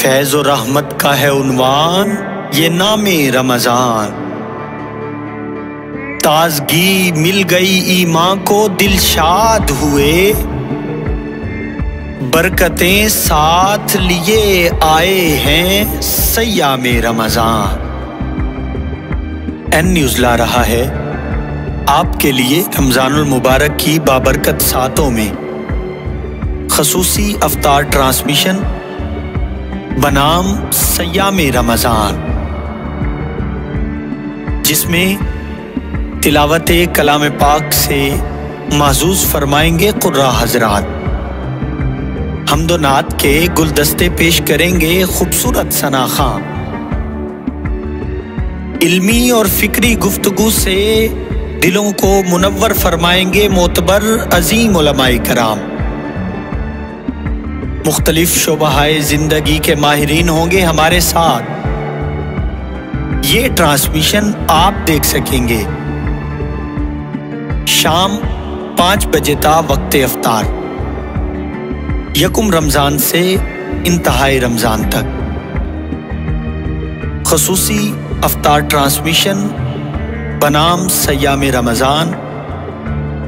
فیض و رحمت کا ہے عنوان یہ نام رمضان، تازگی مل گئی ایمان کو دل شاد ہوئے، برکتیں ساتھ لیے آئے ہیں سیام رمضان۔ این نیوز لا رہا ہے آپ کے لیے رمضان المبارک کی بابرکت ساتوں میں خصوصی افطار ٹرانسمیشن بنام سیام رمضان، جس میں تلاوت کلام پاک سے محظوظ فرمائیں گے قراء حضرات، حمد و نعت کے گلدستے پیش کریں گے خوبصورت ثنا خواں، علمی اور فکری گفتگو سے دلوں کو منور فرمائیں گے معتبر عظیم علماء کرام، مختلف شعبۂ زندگی کے ماہرین ہوں گے ہمارے ساتھ۔ یہ ٹرانسمیشن آپ دیکھ سکیں گے شام 5 بجے تا وقت افطار، یکم رمضان سے انتہائی رمضان تک خصوصی افطار ٹرانسمیشن بنام سیام رمضان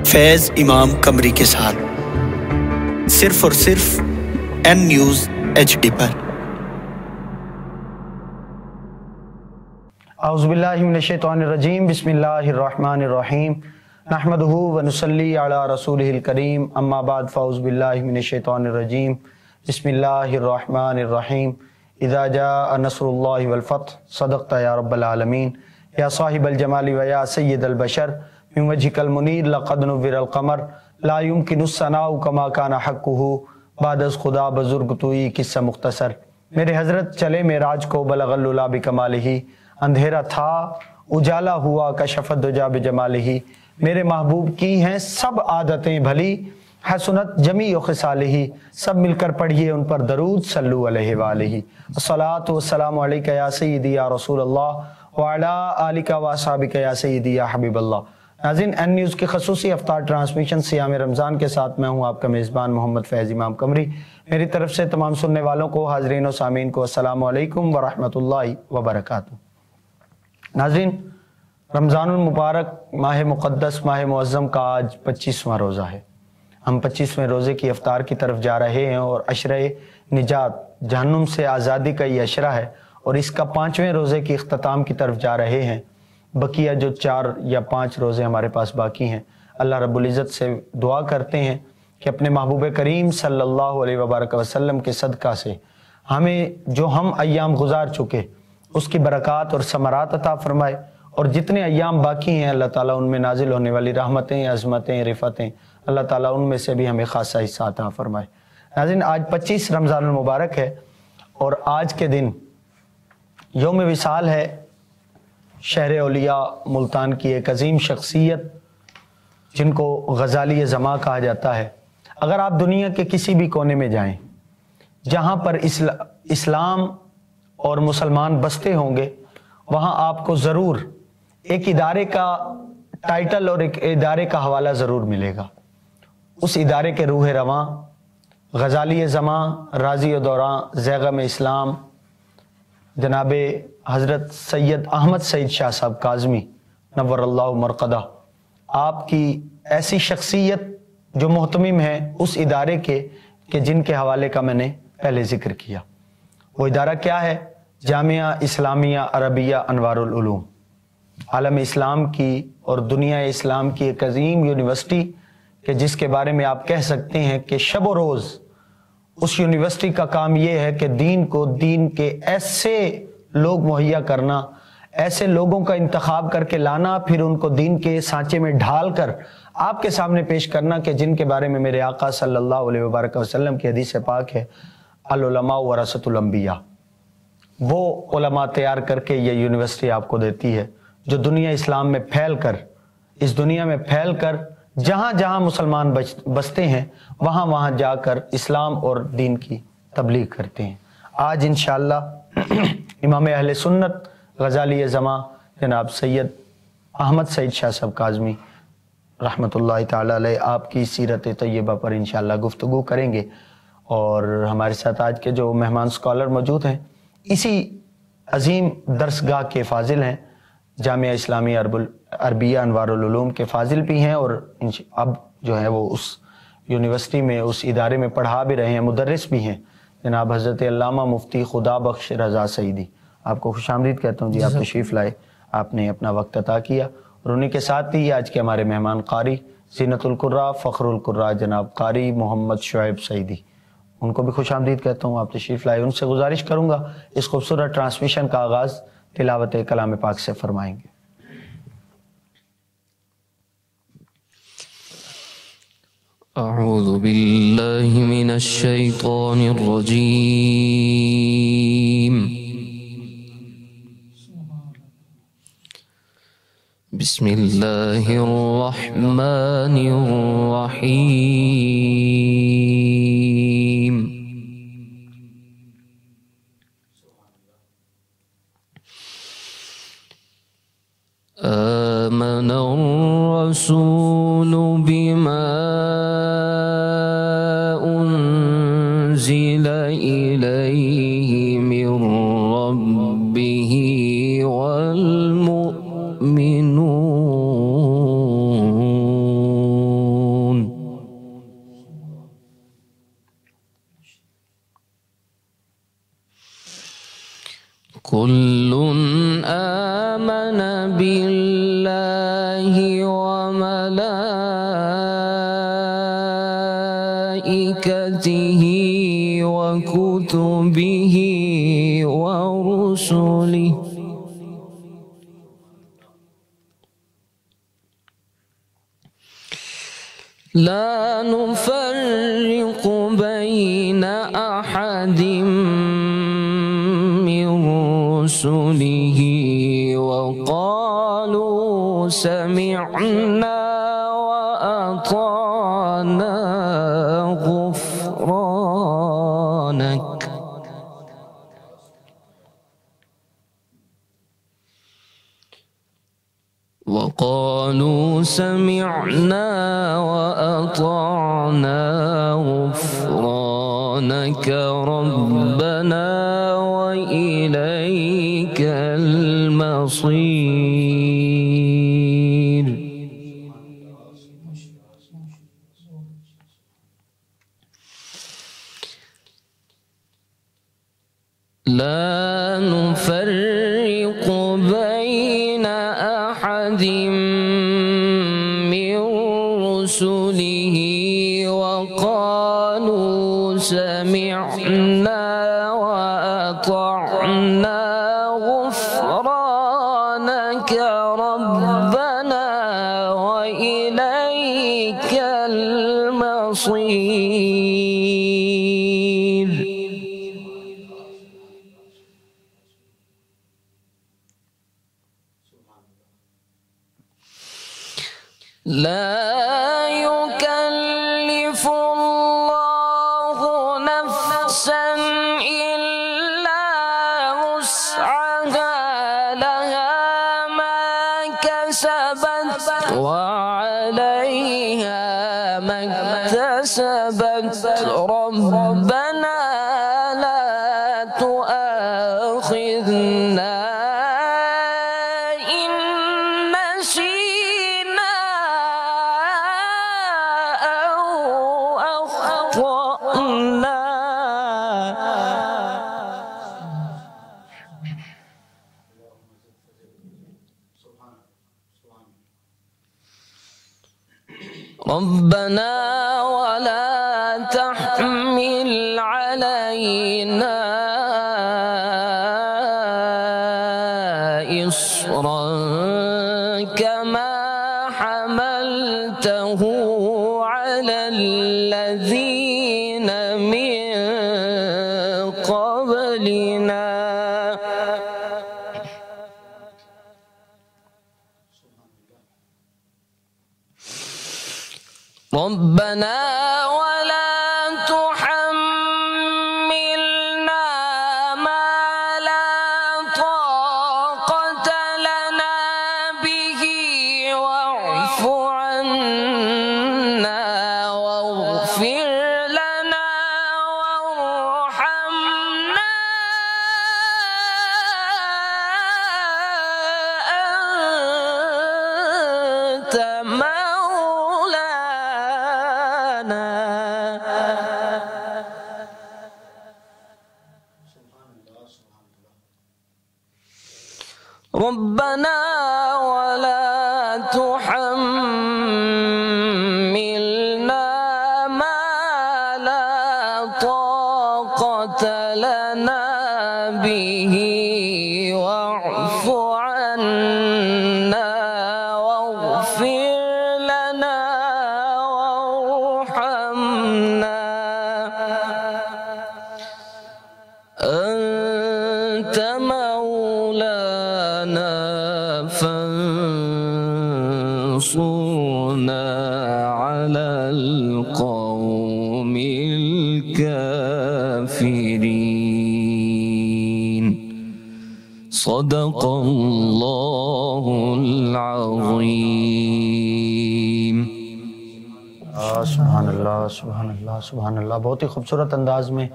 فیض امام قمری کے ساتھ، صرف اور صرف این نیوز HD پر۔ اعوذ باللہ من الشیطان الرجیم، بسم اللہ الرحمن الرحیم، نحمدہ ونصلی علی رسولہ الکریم، اما بعد فاعوذ باللہ من الشیطان الرجیم، بسم اللہ الرحمن الرحیم، اذا جاء نصر اللہ والفتح صدقت یا رب العالمین، یا صاحب الجمال و یا سید البشر من وجهک المنیر لقد نور القمر لا يمکن الثناء کما کان حقہ بعد از خدا بزرگ توئی قصہ مختصر۔ میرے حضرت چلے معراج کو بلغ العلا بکمالہ، اندھیرا تھا اجالا ہوا کشف الدجا بجمالہ، میرے محبوب کی ہیں سب عادتیں بھلی، حسنت جمیع خصالہ، سب مل کر پڑھیے ان پر درود صلو علیہ وآلہ، الصلاۃ والسلام علیک یا سیدی یا رسول اللہ وعلی آلک و اصحابک یا سیدی یا حبیب اللہ۔ ناظرین، این نیوز کی خصوصی افطار ٹرانسمیشن سیام رمضان کے ساتھ میں ہوں آپ کا میزبان محمد فیض امام قمری۔ میری طرف سے تمام سننے والوں کو، حاضرین و سامعین کو السلام علیکم ورحمۃ اللہ وبرکاتہ۔ ناظرین، رمضان المبارک ماہ مقدس، ماہ معظم کا آج 25واں روزہ ہے۔ ہم 25ویں روزے کی افطار کی طرف جا رہے ہیں اور عشرہ نجات، جہنم سے آزادی کا یہ عشرہ ہے، اور اس کا 5ویں روزے کی اختتام کی طرف جا رہے ہیں۔ بقیہ جو 4 یا 5 روزے ہمارے پاس باقی ہیں، اللہ رب العزت سے دعا کرتے ہیں کہ اپنے محبوب کریم صلی اللہ علیہ وبارک وسلم کے صدقہ سے ہمیں جو ہم ایام گزار چکے اس کی برکات اور ثمرات عطا فرمائے، اور جتنے ایام باقی ہیں اللہ تعالیٰ ان میں نازل ہونے والی رحمتیں، عظمتیں، رفتیں، اللہ تعالیٰ ان میں سے بھی ہمیں خاصہ حصہ عطا فرمائے۔ ناظرین، آج 25 رمضان المبارک ہے، اور آج کے دن یوم وصال ہے شہر اولیاء ملتان کی ایک عظیم شخصیت جن کو غزالی زماں کہا جاتا ہے۔ اگر آپ دنیا کے کسی بھی کونے میں جائیں جہاں پر اسلام اور مسلمان بستے ہوں گے، وہاں آپ کو ضرور ایک ادارے کا ٹائٹل اور ایک ادارے کا حوالہ ضرور ملے گا۔ اس ادارے کے روح رواں غزالی زماں، راضی و دوراں، زیغم اسلام، جناب حضرت سید احمد سعید شاہ صاحب کاظمی نور اللہ مرقدہ، آپ کی ایسی شخصیت جو محتمم ہے اس ادارے کے کہ جن کے حوالے کا میں نے پہلے ذکر کیا۔ وہ ادارہ کیا ہے؟ جامعہ اسلامیہ عربیہ انوار العلوم، عالم اسلام کی اور دنیا اسلام کی ایک عظیم یونیورسٹی کہ جس کے بارے میں آپ کہہ سکتے ہیں کہ شب و روز اس یونیورسٹی کا کام یہ ہے کہ دین کو، دین کے ایسے لوگ مہیا کرنا، ایسے لوگوں کا انتخاب کر کے لانا، پھر ان کو دین کے سانچے میں ڈھال کر آپ کے سامنے پیش کرنا کہ جن کے بارے میں میرے آقا صلی اللہ علیہ وبارک وسلم کی حدیث پاک ہے، العلماء ورثۃ الانبیاء۔ وہ علماء تیار کر کے یہ یونیورسٹی آپ کو دیتی ہے جو دنیا اسلام میں پھیل کر، اس دنیا میں پھیل کر جہاں جہاں مسلمان بستے ہیں وہاں وہاں جا کر اسلام اور دین کی تبلیغ کرتے ہیں۔ آج انشاءاللہ امام اہل سنت غزالی زماں جناب سید احمد سعید شاہ صاحب کاظمی رحمۃ اللہ تعالی علیہ آپ کی سیرت طیبہ پر انشاءاللہ گفتگو کریں گے، اور ہمارے ساتھ آج کے جو مہمان اسکالر موجود ہیں اسی عظیم درسگاہ کے فاضل ہیں، جامعہ اسلامی عربیہ انوار العلوم کے فاضل بھی ہیں، اور اب جو ہے وہ اس یونیورسٹی میں اس ادارے میں پڑھا بھی رہے ہیں، مدرس بھی ہیں، جناب حضرت علامہ مفتی خدا بخش رضا سعیدی۔ آپ کو خوش آمدید کہتا ہوں جی، آپ تشریف لائے، آپ نے اپنا وقت عطا کیا، اور انہی کے ساتھ ہی آج کے ہمارے مہمان قاری زینت القراء فخر القراء جناب قاری محمد شعیب سعیدی، ان کو بھی خوش آمدید کہتا ہوں، آپ تشریف لائے۔ ان سے گزارش کروں گا اس خوبصورت ٹرانسمیشن کا آغاز تلاوت کلام پاک سے فرمائیں گے۔ اعوذ باللہ من الشیطان الرجیم، بسم اللہ الرحمن الرحیم۔ آمن الرسول بما أنزل إليه من ربه والمؤمنون كل آمن بالله وملائكته وكتبه ورسله لا نفرق بين أحد من رسله وقالوا سمعنا وأطعنا غفرانك وقالوا سمعنا وأطعنا غفرانك ربنا وإليك المصير لا نفرق بين أحد من رسله وقالوا سمعنا وأطعنا غفرانك ربنا وإليك المصير لا يكلف الله نفسا إلا وسعها لها ما كسبت وعليها ما اكتسبت ربنا لا تؤاخذنا إن نسينا أو أخطأنا ربنا ولا تحمل علينا إصرا كما حملته على الذين من قبلنا ربنا ولا تحملنا ربنا ولا تحملنا ما لا طاقة لنا به واعف عنا واغفر لنا وارحمنا أنت مولانا فانصرنا على القوم الكافرين صدق الله العظيم. سبحان اللہ سبحان اللہ سبحان اللہ. بہت ہی خوبصورت انداز میں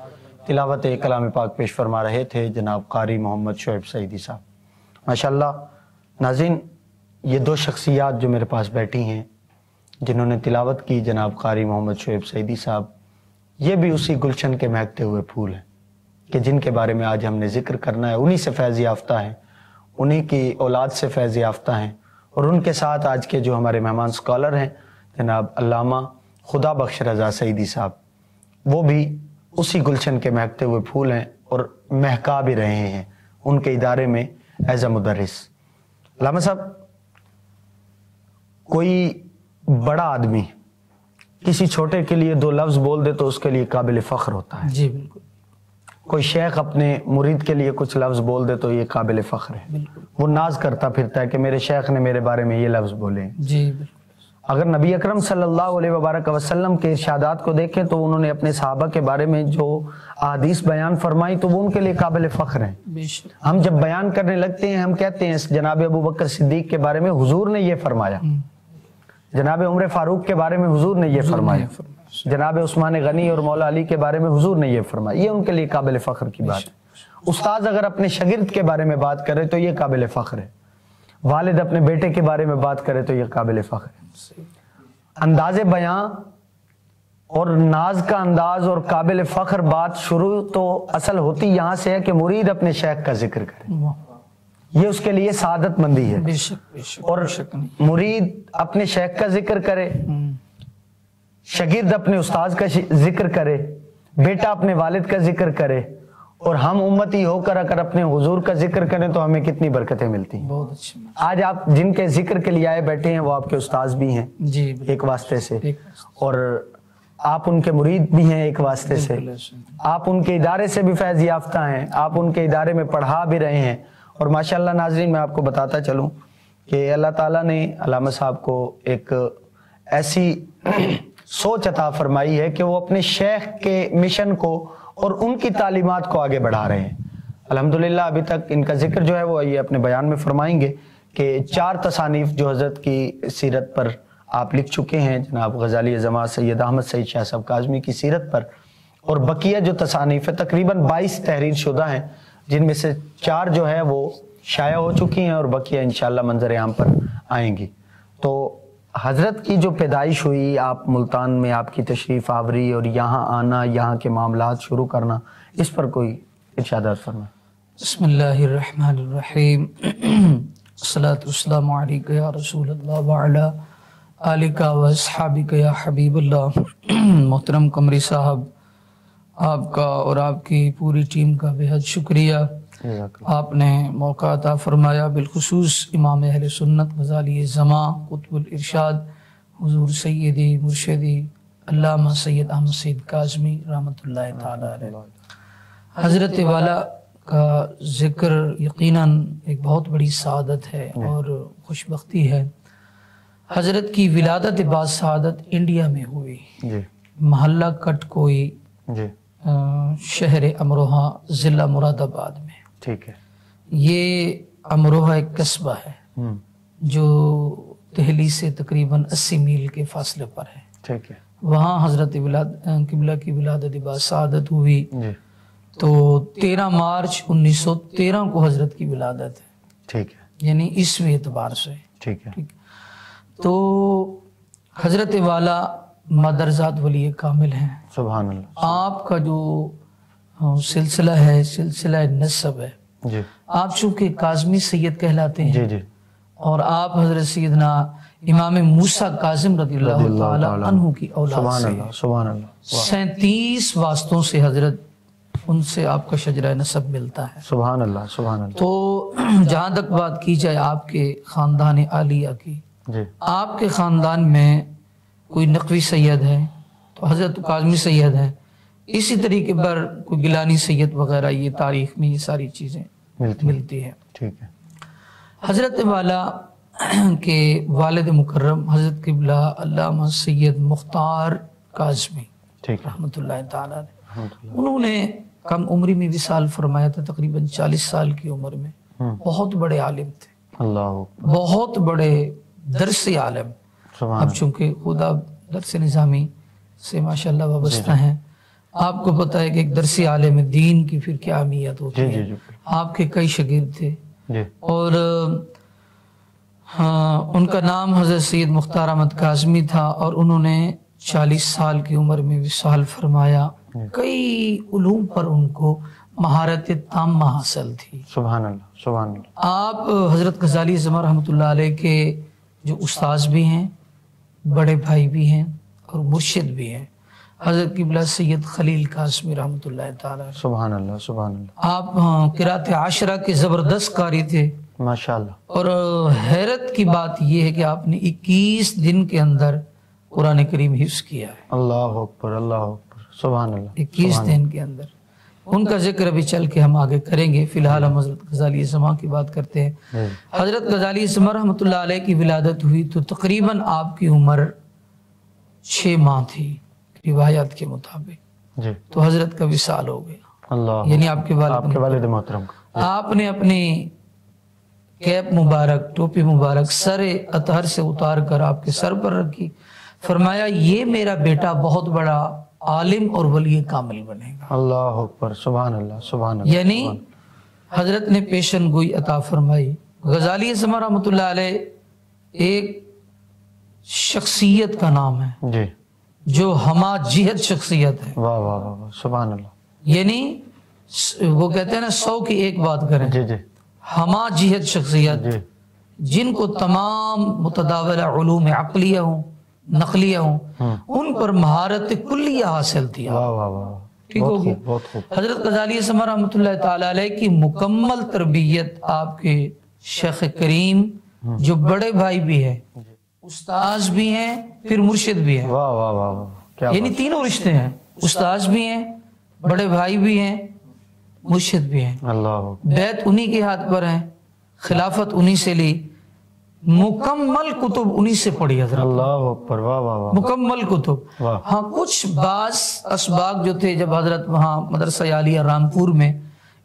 تلاوت کلام پاک پیش فرما رہے تھے جناب قاری محمد شعیب سعیدی صاحب. ماشاءاللہ ناظرین، یہ دو شخصیات جو میرے پاس بیٹھی ہیں جنہوں نے تلاوت کی، جناب قاری محمد شعیب سعیدی صاحب، یہ بھی اسی گلشن کے مہکتے ہوئے پھول ہیں کہ جن کے بارے میں آج ہم نے ذکر کرنا ہے. انہی سے فیض یافتہ ہیں، انہی کی اولاد سے فیض یافتہ ہیں، اور ان کے ساتھ آج کے جو ہمارے مہمان اسکالر ہیں جناب علامہ خدا بخش رضا سعیدی صاحب، وہ بھی اسی گلشن کے مہکتے ہوئے پھول ہیں اور مہکا بھی رہے ہیں ان کے ادارے میں ایز اے مدرس. علامہ صاحب، کوئی بڑا آدمی کسی چھوٹے کے لیے دو لفظ بول دے تو اس کے لیے قابل فخر ہوتا ہے. جی بالکل. کوئی شیخ اپنے مرید کے لیے کچھ لفظ بول دے تو یہ قابل فخر ہے. بالکل. وہ ناز کرتا پھرتا ہے کہ میرے شیخ نے میرے بارے میں یہ لفظ بولے ہیں. جی بالکل. اگر نبی اکرم صلی اللہ علیہ وبارک وسلم کے ارشادات کو دیکھیں تو انہوں نے اپنے صحابہ کے بارے میں جو احادیث بیان فرمائی تو وہ ان کے لیے قابل فخر ہیں. ہم جب بیان کرنے لگتے ہیں ہم کہتے ہیں جناب ابو بکر صدیق کے بارے میں حضور نے یہ فرمایا، جناب عمر فاروق کے بارے میں حضور نے یہ فرمایا، جناب عثمان غنی اور مولا علی کے بارے میں حضور نے یہ فرمایا. یہ ان کے لیے قابل فخر کی بات ہے. استاد اگر اپنے شاگرد کے بارے میں بات کرے تو یہ قابل فخر ہے. والد اپنے بیٹے کے بارے میں بات کرے تو یہ قابل فخر ہے. انداز بیاں اور ناز کا انداز اور قابل فخر بات شروع تو اصل ہوتی یہاں سے ہے کہ مرید اپنے شیخ کا ذکر کرے. یہ اس کے لیے سعادت مندی ہے. اور مرید اپنے شیخ کا ذکر کرے، شاگرد اپنے استاذ کا ذکر کرے، بیٹا اپنے والد کا ذکر کرے، اور ہم امتی ہو کر اگر اپنے حضور کا ذکر کریں تو ہمیں کتنی برکتیں ملتی ہیں. بہت اچھی. آج آپ جن کے ذکر کے لیے آئے بیٹھے ہیں وہ آپ کے استاذ بھی ہیں جی ایک واسطے سے، اور آپ ان کے مرید بھی ہیں ایک واسطے سے. آپ ان کے ادارے سے بھی فیض یافتہ ہیں، آپ ان کے ادارے میں پڑھا بھی رہے ہیں. اور ماشاءاللہ ناظرین، میں آپ کو بتاتا چلوں کہ اللہ تعالیٰ نے علامہ صاحب کو ایک ایسی سوچ عطا فرمائی ہے کہ وہ اپنے شیخ کے مشن کو اور ان کی تعلیمات کو آگے بڑھا رہے ہیں. الحمدللہ ابھی تک ان کا ذکر جو ہے وہ یہ اپنے بیان میں فرمائیں گے کہ 4 تصانیف جو حضرت کی سیرت پر آپ لکھ چکے ہیں، جناب غزالی اعظم سید احمد سعید شاہ صاحب کاظمی کی سیرت پر، اور بقیہ جو تصانیف ہے تقریباً 22 تحریر شدہ ہیں، جن میں سے 4 جو ہے وہ شائع ہو چکی ہیں اور بقیہ انشاءاللہ منظر عام پر آئیں گی. تو حضرت کی جو پیدائش ہوئی، آپ ملتان میں آپ کی تشریف آوری اور یہاں آنا، یہاں کے معاملات شروع کرنا، اس پر کوئی ارشادات فرمائیں. بسم اللہ الرحمن الرحیم. الصلاۃ والسلام علیک یا رسول اللہ وعلی آلک و اصحابک یا حبیب اللہ. محترم قمری صاحب، آپ کا اور آپ کی پوری ٹیم کا بہت شکریہ. آپ نے موقع عطا فرمایا، بالخصوص امام اہل سنت غزالی زماں قطب الارشاد حضور سیدی مرشدی علامہ سید احمد سعید کاظمی رحمۃ اللہ تعالی علیہ. حضرت والا کا ذکر یقیناً ایک بہت بڑی سعادت ہے اور خوش بختی ہے. حضرت کی ولادت بعد سعادت انڈیا میں ہوئی، محلہ کٹ کوئی، شہر امروہہ، ضلع مراد آباد میں. ٹھیک ہے. یہ امروہہ ایک قصبہ ہے جو دہلی سے تقریباً 80 میل کے فاصلے پر ہے. ٹھیک ہے. وہاں حضرت قبلہ کی ولادت بعد سعادت ہوئی. تو 13 مارچ 1913 کو حضرت کی ولادت ہے. ٹھیک ہے. یعنی عیسوی اعتبار سے. ٹھیک ہے. تو حضرت والا مادرزاد ولی کامل ہیں. سبحان اللہ. آپ کا جو سلسلہ ہے، سلسلہ نسب ہے، جی آپ چونکہ کاظمی سید کہلاتے ہیں جی جی اور آپ حضرت سیدنا امام موسیٰ کاظم رضی اللہ تعالی عنہ کی اولاد سبحان سے اللہ سبحان اللہ 37 واسطوں سے حضرت ان سے آپ کا شجرہ نسب ملتا ہے. سبحان اللہ سبحان اللہ. تو جہاں تک بات کی جائے آپ کے خاندان عالیہ کی، جی آپ کے خاندان میں کوئی نقوی سید ہے تو حضرت کاظمی سید ہے، اسی طریقے پر کوئی گیلانی سید وغیرہ، یہ تاریخ میں یہ ساری چیزیں ملتی ہیں. ٹھیک ہے. حضرت والا کے والد مکرم حضرت قبلہ علامہ سید مختار کاظمی ٹھیک ہے. رحمۃ اللہ تعالی علیہ، انہوں نے کم عمری میں وصال فرمایا تھا، تقریباً 40 سال کی عمر میں. بہت بڑے عالم تھے، اللہ بہت بڑے درسی عالم. سبحان اب چونکہ خود آپ درس نظامی سے ماشاءاللہ وابستہ ہیں، آپ کو پتہ ہے کہ ایک درسی عالم دین کی پھر کیا اہمیت ہوتی جی ہے. جی جی آپ کے کئی شاگرد تھے جی اور ان کا نام حضرت سید مختار احمد کاظمی تھا اور انہوں نے 40 سال کی عمر میں وصال فرمایا. کئی علوم پر ان کو مہارت تامہ حاصل تھی. سبحان اللہ سبحان اللہ. آپ حضرت غزالی اعظم رحمۃ اللہ علیہ کے جو استاذ بھی ہیں، بڑے بھائی بھی ہیں اور مرشد بھی ہیں، حضرت قبلہ سید خلیل قاسمی رحمۃ اللہ تعالی. سبحان اللہ سبحان اللہ. آپ قرات عاشرہ کے زبردست قاری تھے ماشاء اللہ. اور حیرت کی بات یہ ہے کہ آپ نے 21 دن کے اندر قرآن کریم حفظ کیا ہے. اللہ اکبر اللہ اکبر. سبحان اللہ. 21 دن کے اندر. ان کا ذکر ابھی چل کے ہم آگے کریں گے. فی الحال ہم حضرت غزالی اعظم کی بات کرتے ہیں. حضرت غزالی اعظم رحمۃ اللہ علیہ کی ولادت ہوئی تو تقریباً آپ کی عمر 6 ماہ تھی روایات کے مطابق. جی تو حضرت کا وصال ہو گیا. اللہ. یعنی آپ کے والد محترم کا. آپ نے اپنی کیپ مبارک، ٹوپی مبارک سر اطہر سے اتار کر آپ کے سر پر رکھی. فرمایا یہ میرا بیٹا بہت بڑا عالم اور ولی کامل بنے گا. اللہ اکبر. سبحان اللہ سبحان اللہ. یعنی حضرت نے پیشن گوئی عطا فرمائی. غزالی اعظم رحمۃ اللہ علیہ ایک شخصیت کا نام ہے جی جو ہما جہت شخصیت ہے. واہ واہ واہ واہ. سبحان اللہ. یعنی وہ کہتے ہیں نا 100 کی ایک بات کریں. جی جی ہما جہت شخصیت جی جن کو تمام متداولہ علوم عقلیہ ہوں نقلیہ ہوں ان پر مہارت کلیہ حاصل تھی. واہ واہ واہ. ٹھیک ہو گیا. بہت خوب. حضرت غزالی اعظم رحمۃ اللہ تعالی علیہ کی مکمل تربیت آپ کے شیخ کریم جو بڑے بھائی بھی ہیں، استاذ بھی ہیں، پھر مرشد بھی ہیں. واہ واہ واہ واہ. کیا یعنی تینوں رشتے ہیں، استاذ بھی ہیں، بڑے بھائی بھی ہیں، مرشد بھی ہیں. اللہ. بیعت انہی کے ہاتھ پر ہیں، خلافت انہی سے لی، مکمل کتب انہی سے پڑھی حضرت. اللہ اکبر. واہ واہ واہ. مکمل کتب. واہ. ہاں کچھ بعض اسباق جو تھے، جب حضرت وہاں مدرسہ عالیہ رامپور میں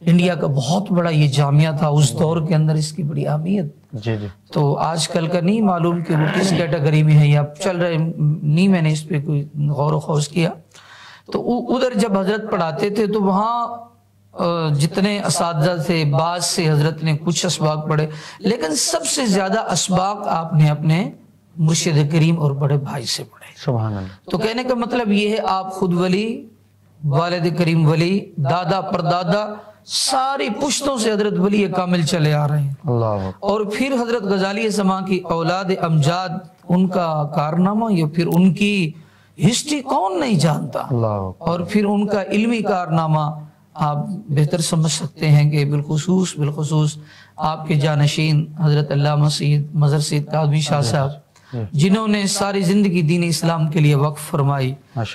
انڈیا کا بہت بڑا یہ جامعہ تھا اس دور کے اندر، اس کی بڑی اہمیت جی جی تو آج کل کا نہیں معلوم کہ وہ کس کیٹیگری میں ہے یا چل رہے نہیں، میں نے اس پہ کوئی غور و خوض کیا. تو ادھر جب حضرت پڑھاتے تھے تو وہاں جتنے اساتذہ تھے بعض سے حضرت نے کچھ اسباق پڑھے، لیکن سب سے زیادہ اسباق آپ نے اپنے مرشد کریم اور بڑے بھائی سے پڑھے. سبحان اللہ. تو کہنے کا مطلب یہ ہے آپ خود ولی، والد کریم ولی، دادا پردادا ساری پشتوں سے حضرت ولی کامل چلے آ رہے ہیں. اللہ. اور پھر حضرت غزالی اعظم کی اولاد امجاد، ان کا کارنامہ یا پھر ان کی ہسٹری کون نہیں جانتا. اللہ. اور پھر ان کا علمی کارنامہ آپ بہتر سمجھ سکتے ہیں کہ بالخصوص آپ کے جانشین حضرت علامہ سید مظہر سید کاظمی شاہ صاحب، جنہوں نے ساری زندگی دین اسلام کے لیے وقف فرمائی،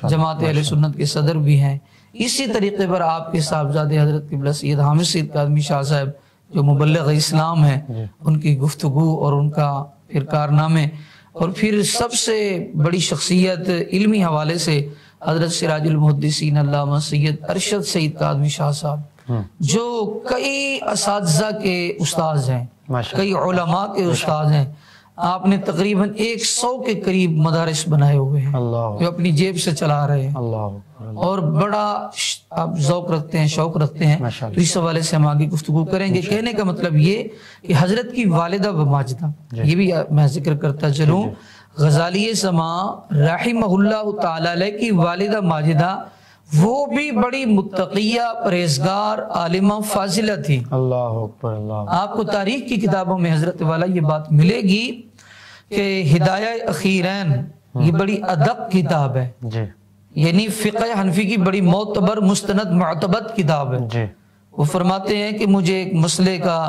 جماعت اہل سنت کے صدر بھی ہیں. اسی طریقے پر آپ کے صاحبزادے حضرت قبلہ سید حامد سید کاظمی شاہ صاحب جو مبلغ اسلام ہیں، ان کی گفتگو اور ان کا پھر کارنامے، اور پھر سب سے بڑی شخصیت علمی حوالے سے حضرت سراج المحدثین علامہ سید ارشد سید کاظمی شاہ صاحب، جو کئی اساتذہ کے استاذ ہیں، کئی علماء کے استاذ ہیں. آپ نے تقریباً 100 کے قریب مدارس بنائے ہوئے ہیں جو اپنی جیب سے چلا رہے ہیں. اور بڑا آپ ذوق رکھتے ہیں، شوق رکھتے ہیں. تو اس حوالے سے ہم آگے گفتگو کریں گے. کہنے کا مطلب یہ کہ حضرت کی والدہ و ماجدہ، یہ بھی میں ذکر کرتا چلوں، غزالی اعظم رحمہ اللہ تعالی علیہ کی والدہ ماجدہ وہ بھی بڑی متقیہ پرہیزگار عالمہ فاضلہ تھی۔ اللہ اکبر، اللہ۔ آپ کو تاریخ کی کتابوں میں حضرت والا یہ بات ملے گی کہ ہدایہ اخیرین یہ بڑی ادق کتاب ہے، جی یعنی فقہ حنفی کی بڑی معتبر مستند معتبر کتاب ہے۔ جی وہ فرماتے ہیں کہ مجھے ایک مسئلے کا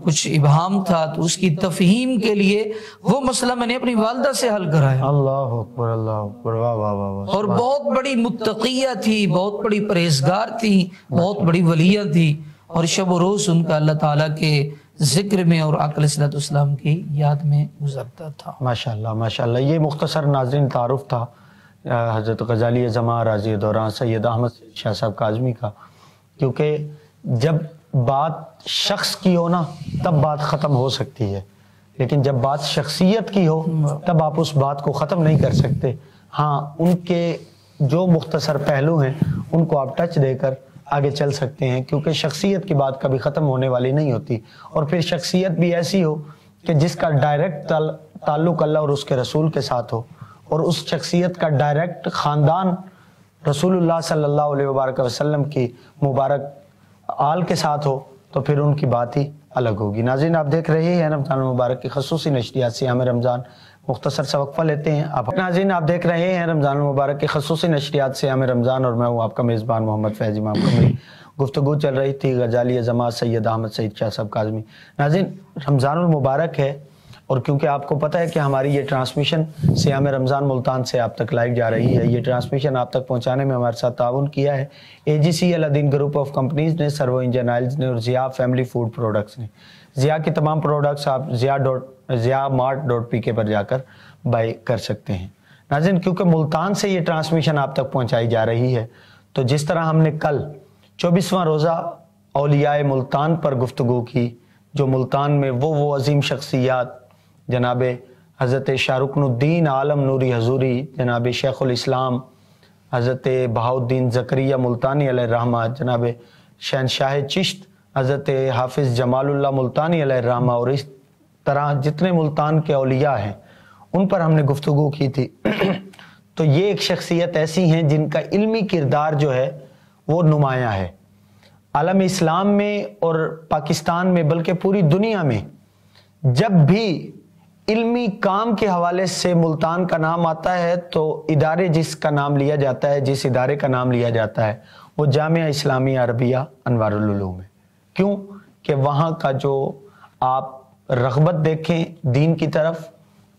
کچھ ابہام تھا تو اس کی تفہیم کے لیے وہ مسئلہ میں نے اپنی والدہ سے حل کرایا، اللہ اکبر، اللہ اکبر، واہ واہ واہ واہ۔ اور بہت بڑی متقیہ تھی، بہت بڑی پرہیزگار تھی، بہت بڑی ولیہ تھی، اور شب و روز ان کا اللہ تعالیٰ کے ذکر میں اور آقا علیہ الصلوۃ والسلام کی یاد میں گزرتا تھا۔ ماشاءاللہ ماشاءاللہ۔ یہ مختصر ناظرین تعارف تھا حضرت غزالی زماں راضی دوران سید احمد شاہ صاحب کاظمی کا، کیونکہ جب بات شخص کی ہو نا تب بات ختم ہو سکتی ہے، لیکن جب بات شخصیت کی ہو تب آپ اس بات کو ختم نہیں کر سکتے۔ ہاں، ان کے جو مختصر پہلو ہیں ان کو آپ ٹچ دے کر آگے چل سکتے ہیں، کیونکہ شخصیت کی بات کبھی ختم ہونے والی نہیں ہوتی، اور پھر شخصیت بھی ایسی ہو کہ جس کا ڈائریکٹ تعلق اللہ اور اس کے رسول کے ساتھ ہو، اور اس شخصیت کا ڈائریکٹ خاندان رسول اللہ صلی اللہ علیہ وبارک وسلم کی مبارک آل کے ساتھ ہو، تو پھر ان کی بات ہی الگ ہوگی۔ ناظرین، آپ دیکھ رہے ہیں رمضان المبارک کی خصوصی نشریات صیام رمضان۔ مختصر سا وقفہ لیتے ہیں۔ ناظرین، آپ دیکھ رہے ہیں رمضان المبارک کی خصوصی نشریات صیام رمضان، اور میں ہوں آپ کا میزبان محمد فیض امام قمری۔ گفتگو چل رہی تھی غزالی زماں سید احمد سید شاہ صاحب کاظمی۔ ناظرین، رمضان المبارک ہے، اور کیونکہ آپ کو پتہ ہے کہ ہماری یہ ٹرانسمیشن صیام رمضان ملتان سے آپ تک لائیو جا رہی ہے، یہ ٹرانسمیشن آپ تک پہنچانے میں ہمارے ساتھ تعاون کیا ہے AGC Uddin group of companies نے، سرو انجن آئلز نے، اور ضیاء فیملی فوڈ پروڈکٹس نے۔ ضیاء کی تمام پروڈکٹس آپ ضیاءmart.pk پر جا کر بائی کر سکتے ہیں۔ ناظرین، کیونکہ ملتان سے یہ ٹرانسمیشن آپ تک پہنچائی جا رہی ہے، تو جس طرح ہم نے کل 24واں روزہ اولیاء ملتان پر گفتگو کی، جو ملتان میں وہ عظیم شخصیات جناب حضرت شاہ رکن الدین عالم نوری حضوری، جناب شیخ الاسلام حضرت بہاؤالدین زکریا ملتانی علیہ الرحمہ، جناب شہنشاہ چشت حضرت حافظ جمال اللہ ملتانی علیہ الرحمہ، اور اس طرح جتنے ملتان کے اولیاء ہیں ان پر ہم نے گفتگو کی تھی۔ تو یہ ایک شخصیت ایسی ہیں جن کا علمی کردار جو ہے وہ نمایاں ہے عالم اسلام میں اور پاکستان میں، بلکہ پوری دنیا میں۔ جب بھی علمی کام کے حوالے سے ملتان کا نام آتا ہے تو ادارے جس کا نام لیا جاتا ہے، جس ادارے کا نام لیا جاتا ہے، وہ جامعہ اسلامیہ عربیہ انوار العلوم ہے۔ کیوں کہ وہاں کا جو آپ رغبت دیکھیں دین کی طرف،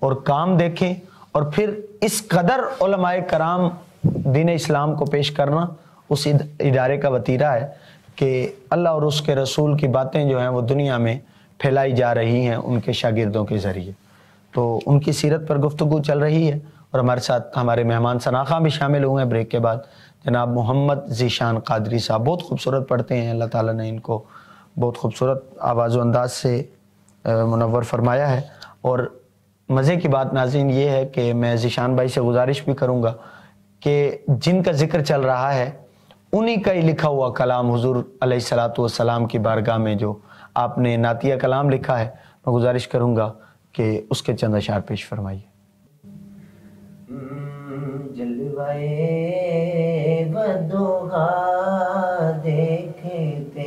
اور کام دیکھیں، اور پھر اس قدر علماء کرام دین اسلام کو پیش کرنا، اس ادارے کا وتیرہ ہے کہ اللہ اور اس کے رسول کی باتیں جو ہیں وہ دنیا میں پھیلائی جا رہی ہیں ان کے شاگردوں کے ذریعے۔ تو ان کی سیرت پر گفتگو چل رہی ہے، اور ہمارے ساتھ ہمارے مہمان شناخواں بھی شامل ہوئے ہیں بریک کے بعد، جناب محمد ذیشان قادری صاحب۔ بہت خوبصورت پڑھتے ہیں، اللہ تعالیٰ نے ان کو بہت خوبصورت آواز و انداز سے منور فرمایا ہے۔ اور مزے کی بات ناظرین یہ ہے کہ میں ذیشان بھائی سے گزارش بھی کروں گا کہ جن کا ذکر چل رہا ہے انہی کا ہی لکھا ہوا کلام حضور علیہ الصلوۃ والسلام کی بارگاہ میں جو آپ نے نعتیہ کلام لکھا ہے، میں گزارش کروں گا کہ اس کے چند اشعار پیش فرمائیے۔ جلوائے بدوہا دیکھتے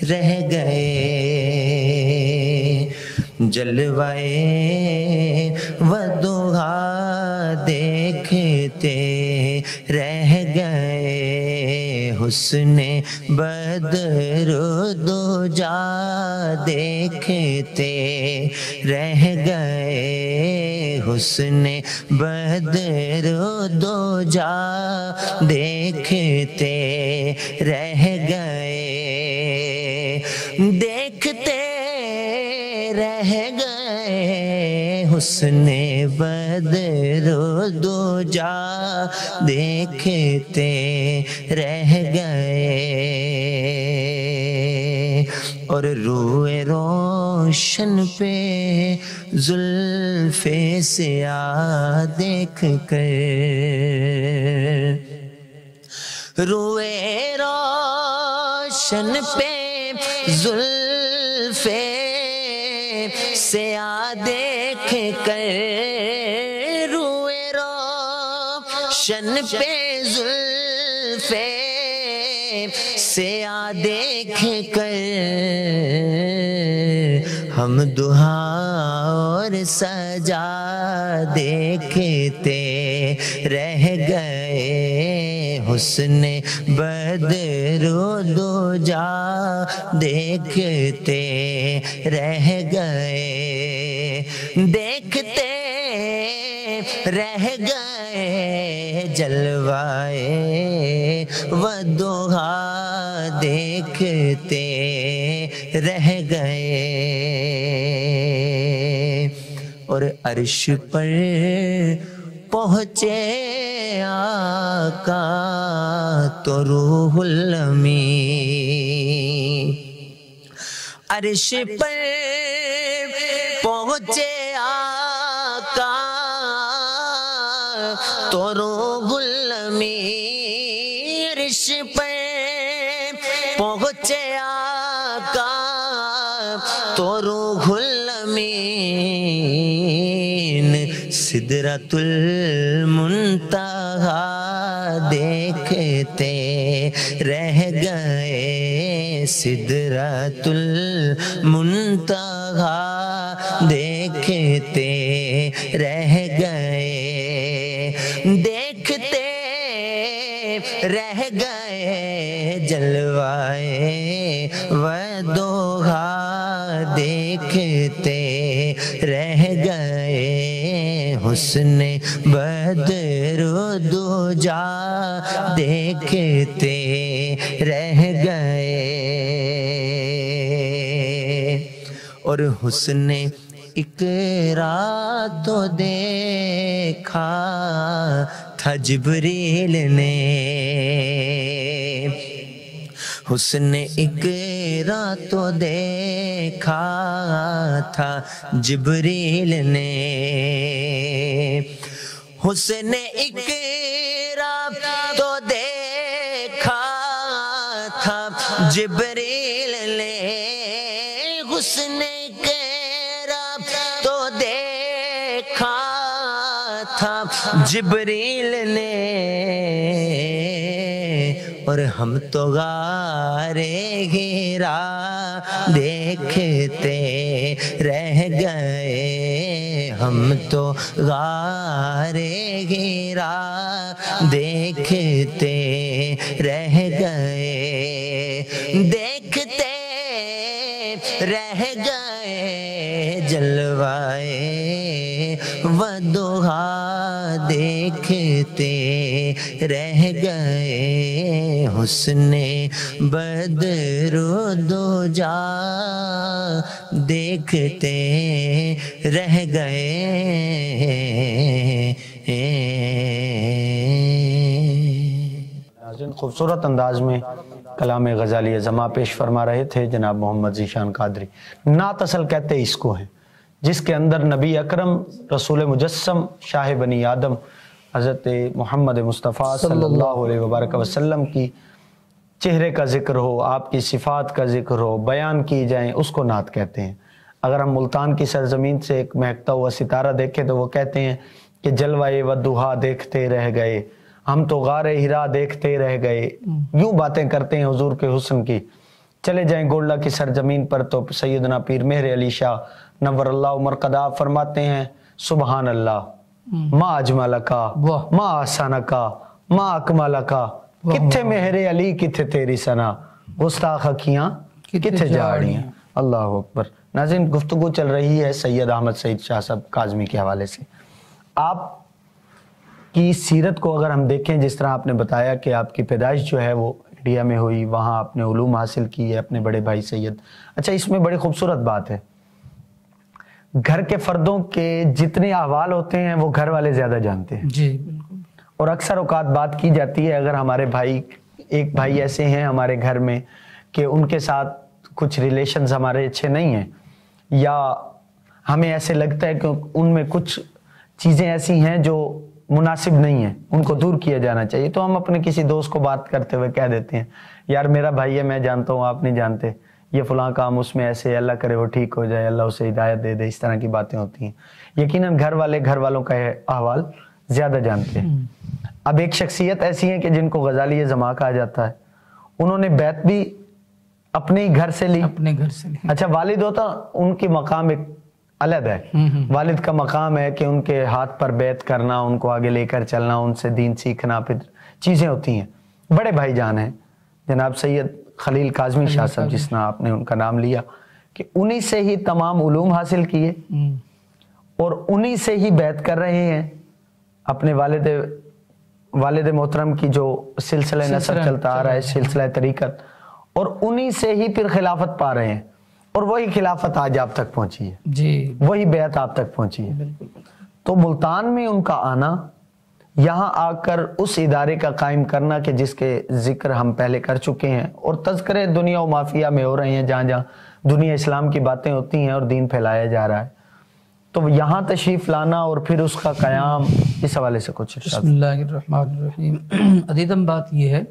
رہ گئے، جلوائے بدوہا دیکھتے رہ گئے، حسن بدر دو جا دیکھتے رہ گئے، حسن بدر دو جا دیکھتے رہ گئے، دیکھتے رہ گئے، حسن بدر دو جا دیکھتے رہ گئے، اور روئے روشن پہ زلف سیاہ دیکھ کر، روئے روشن پہ زلف سیاہ دیکھ کر، روئے روشن روشن پہ زلفے سیاہ دیکھ کر ہم دہا اور سجا دیکھتے رہ گئے، حسن بدر و دوجا دیکھتے رہ گئے، دیکھتے رہ گئے جلوائے ودوہا دیکھتے رہ گئے، اور عرش پر پہنچے آقا تو روح الامین، عرش پر پہنچے آقا تو روح الامین، عرش پر پہنچے آقا تو روح الامین، سدرۃ المنتہا دیکھتے رہ گئے، سدرۃ المنتہا دیکھتے رہ گئے، دیکھتے رہ گئے جلوائے ودوہا دیکھتے رہ گئے، حسن بدر و دوجا دیکھتے رہ گئے، اور حسن اقرا تو دیکھا تھا جبریل نے، حسن اقرا تو دیکھا تھا جبریل نے، حسن اقرا تو دیکھا تھا جبریل نے، حسن اقرا تو دیکھا تھا جبریل نے، اور ہم تو غار ہیرا دیکھتے رہ گئے، ہم تو غار ہیرا دیکھتے رہ گئے، دیکھتے رہ گئے جلوائے ودوہا دیکھتے رہ گئے، حسن بدر و دوجا دیکھتے رہ گئے۔ خوبصورت انداز میں کلام غزالی زما پیش فرما رہے تھے جناب محمد ذیشان قادری۔ نعت اصل کہتے اس کو ہیں جس کے اندر نبی اکرم رسول مجسم شاہ بنی آدم حضرت محمد مصطفیٰ صلی اللہ علیہ وبارک وسلم کی چہرے کا ذکر ہو، آپ کی صفات کا ذکر ہو، بیان کی جائیں، اس کو نعت کہتے ہیں۔ اگر ہم ملتان کی سرزمین سے ایک مہکتا ہوا ستارہ دیکھیں تو وہ کہتے ہیں کہ جلوائے ودوہا دیکھتے رہ گئے، ہم تو غار ہرا دیکھتے رہ گئے۔ یوں باتیں کرتے ہیں حضور کے حسن کی۔ چلے جائیں گولڈا کی سرزمین پر تو سیدنا پیر مہر علی شاہ نور اللہ مرقدہ فرماتے ہیں سبحان اللہ ما اجملکا ما احسنکا ما اکملکا، کتھے مہر علی کتھے تیری ثنا، گستاخ اکھیاں کتھے جاڑیاں۔ اللہ اکبر۔ ناظرین، گفتگو چل رہی ہے سید احمد سعید شاہ صاحب کاظمی کے حوالے سے۔ آپ کی سیرت کو اگر ہم دیکھیں، جس طرح آپ نے بتایا کہ آپ کی پیدائش جو ہے وہ انڈیا میں ہوئی، وہاں آپ نے علوم حاصل کی ہے اپنے بڑے بھائی سید۔ اچھا، اس میں بڑی خوبصورت بات ہے، گھر کے فردوں کے جتنے احوال ہوتے ہیں وہ گھر والے زیادہ جانتے ہیں۔ جی بالکل۔ اور اکثر اوقات بات کی جاتی ہے اگر ہمارے بھائی، ایک بھائی ایسے ہیں ہمارے گھر میں کہ ان کے ساتھ کچھ ریلیشنز ہمارے اچھے نہیں ہیں، یا ہمیں ایسے لگتا ہے کہ ان میں کچھ چیزیں ایسی ہیں جو مناسب نہیں ہیں، ان کو دور کیا جانا چاہیے، تو ہم اپنے کسی دوست کو بات کرتے ہوئے کہہ دیتے ہیں یار میرا بھائی ہے، میں جانتا ہوں آپ نہیں جانتے، یہ فلاں کام اس میں ایسے، اللہ کرے وہ ٹھیک ہو جائے، اللہ اسے ہدایت دے دے، اس طرح کی باتیں ہوتی ہیں۔ یقیناً گھر والے گھر والوں کا احوال زیادہ جانتے ہیں۔ اب ایک شخصیت ایسی ہیں کہ جن کو غزالی زما کہا جاتا ہے، انہوں نے بیعت بھی اپنے ہی گھر سے لی، اپنے گھر سے لی. اچھا والد ہوتا ان کی مقام ایک الگ ہے، والد کا مقام ہے کہ ان کے ہاتھ پر بیعت کرنا، ان کو آگے لے کر چلنا، ان سے دین سیکھنا، پھر چیزیں ہوتی ہیں. بڑے بھائی جان ہیں جناب سید خلیل کاظمی شاہ صاحب، جس نے آپ نے ان کا نام لیا، کہ انہی سے ہی تمام علوم حاصل کیے اور انہی سے ہی بیعت کر رہے ہیں. اپنے والد محترم کی جو سلسلہ نسب چلتا آ رہا ہے، سلسلہ طریقت، اور انہی سے ہی پھر خلافت پا رہے ہیں، اور وہی خلافت آج آپ تک پہنچی ہے جی، وہی بیعت آپ تک پہنچی ہے. تو ملتان میں ان کا آنا، یہاں آ کر اس ادارے کا قائم کرنا کہ جس کے ذکر ہم پہلے کر چکے ہیں، اور تذکرے دنیا و مافیہ میں ہو رہے ہیں، جہاں جہاں دنیا اسلام کی باتیں ہوتی ہیں اور دین پھیلایا جا رہا ہے، تو یہاں تشریف لانا اور پھر اس کا قیام، اس حوالے سے کچھ ارشاد. بسم اللہ الرحمن الرحیم. عزیزم بات یہ ہے،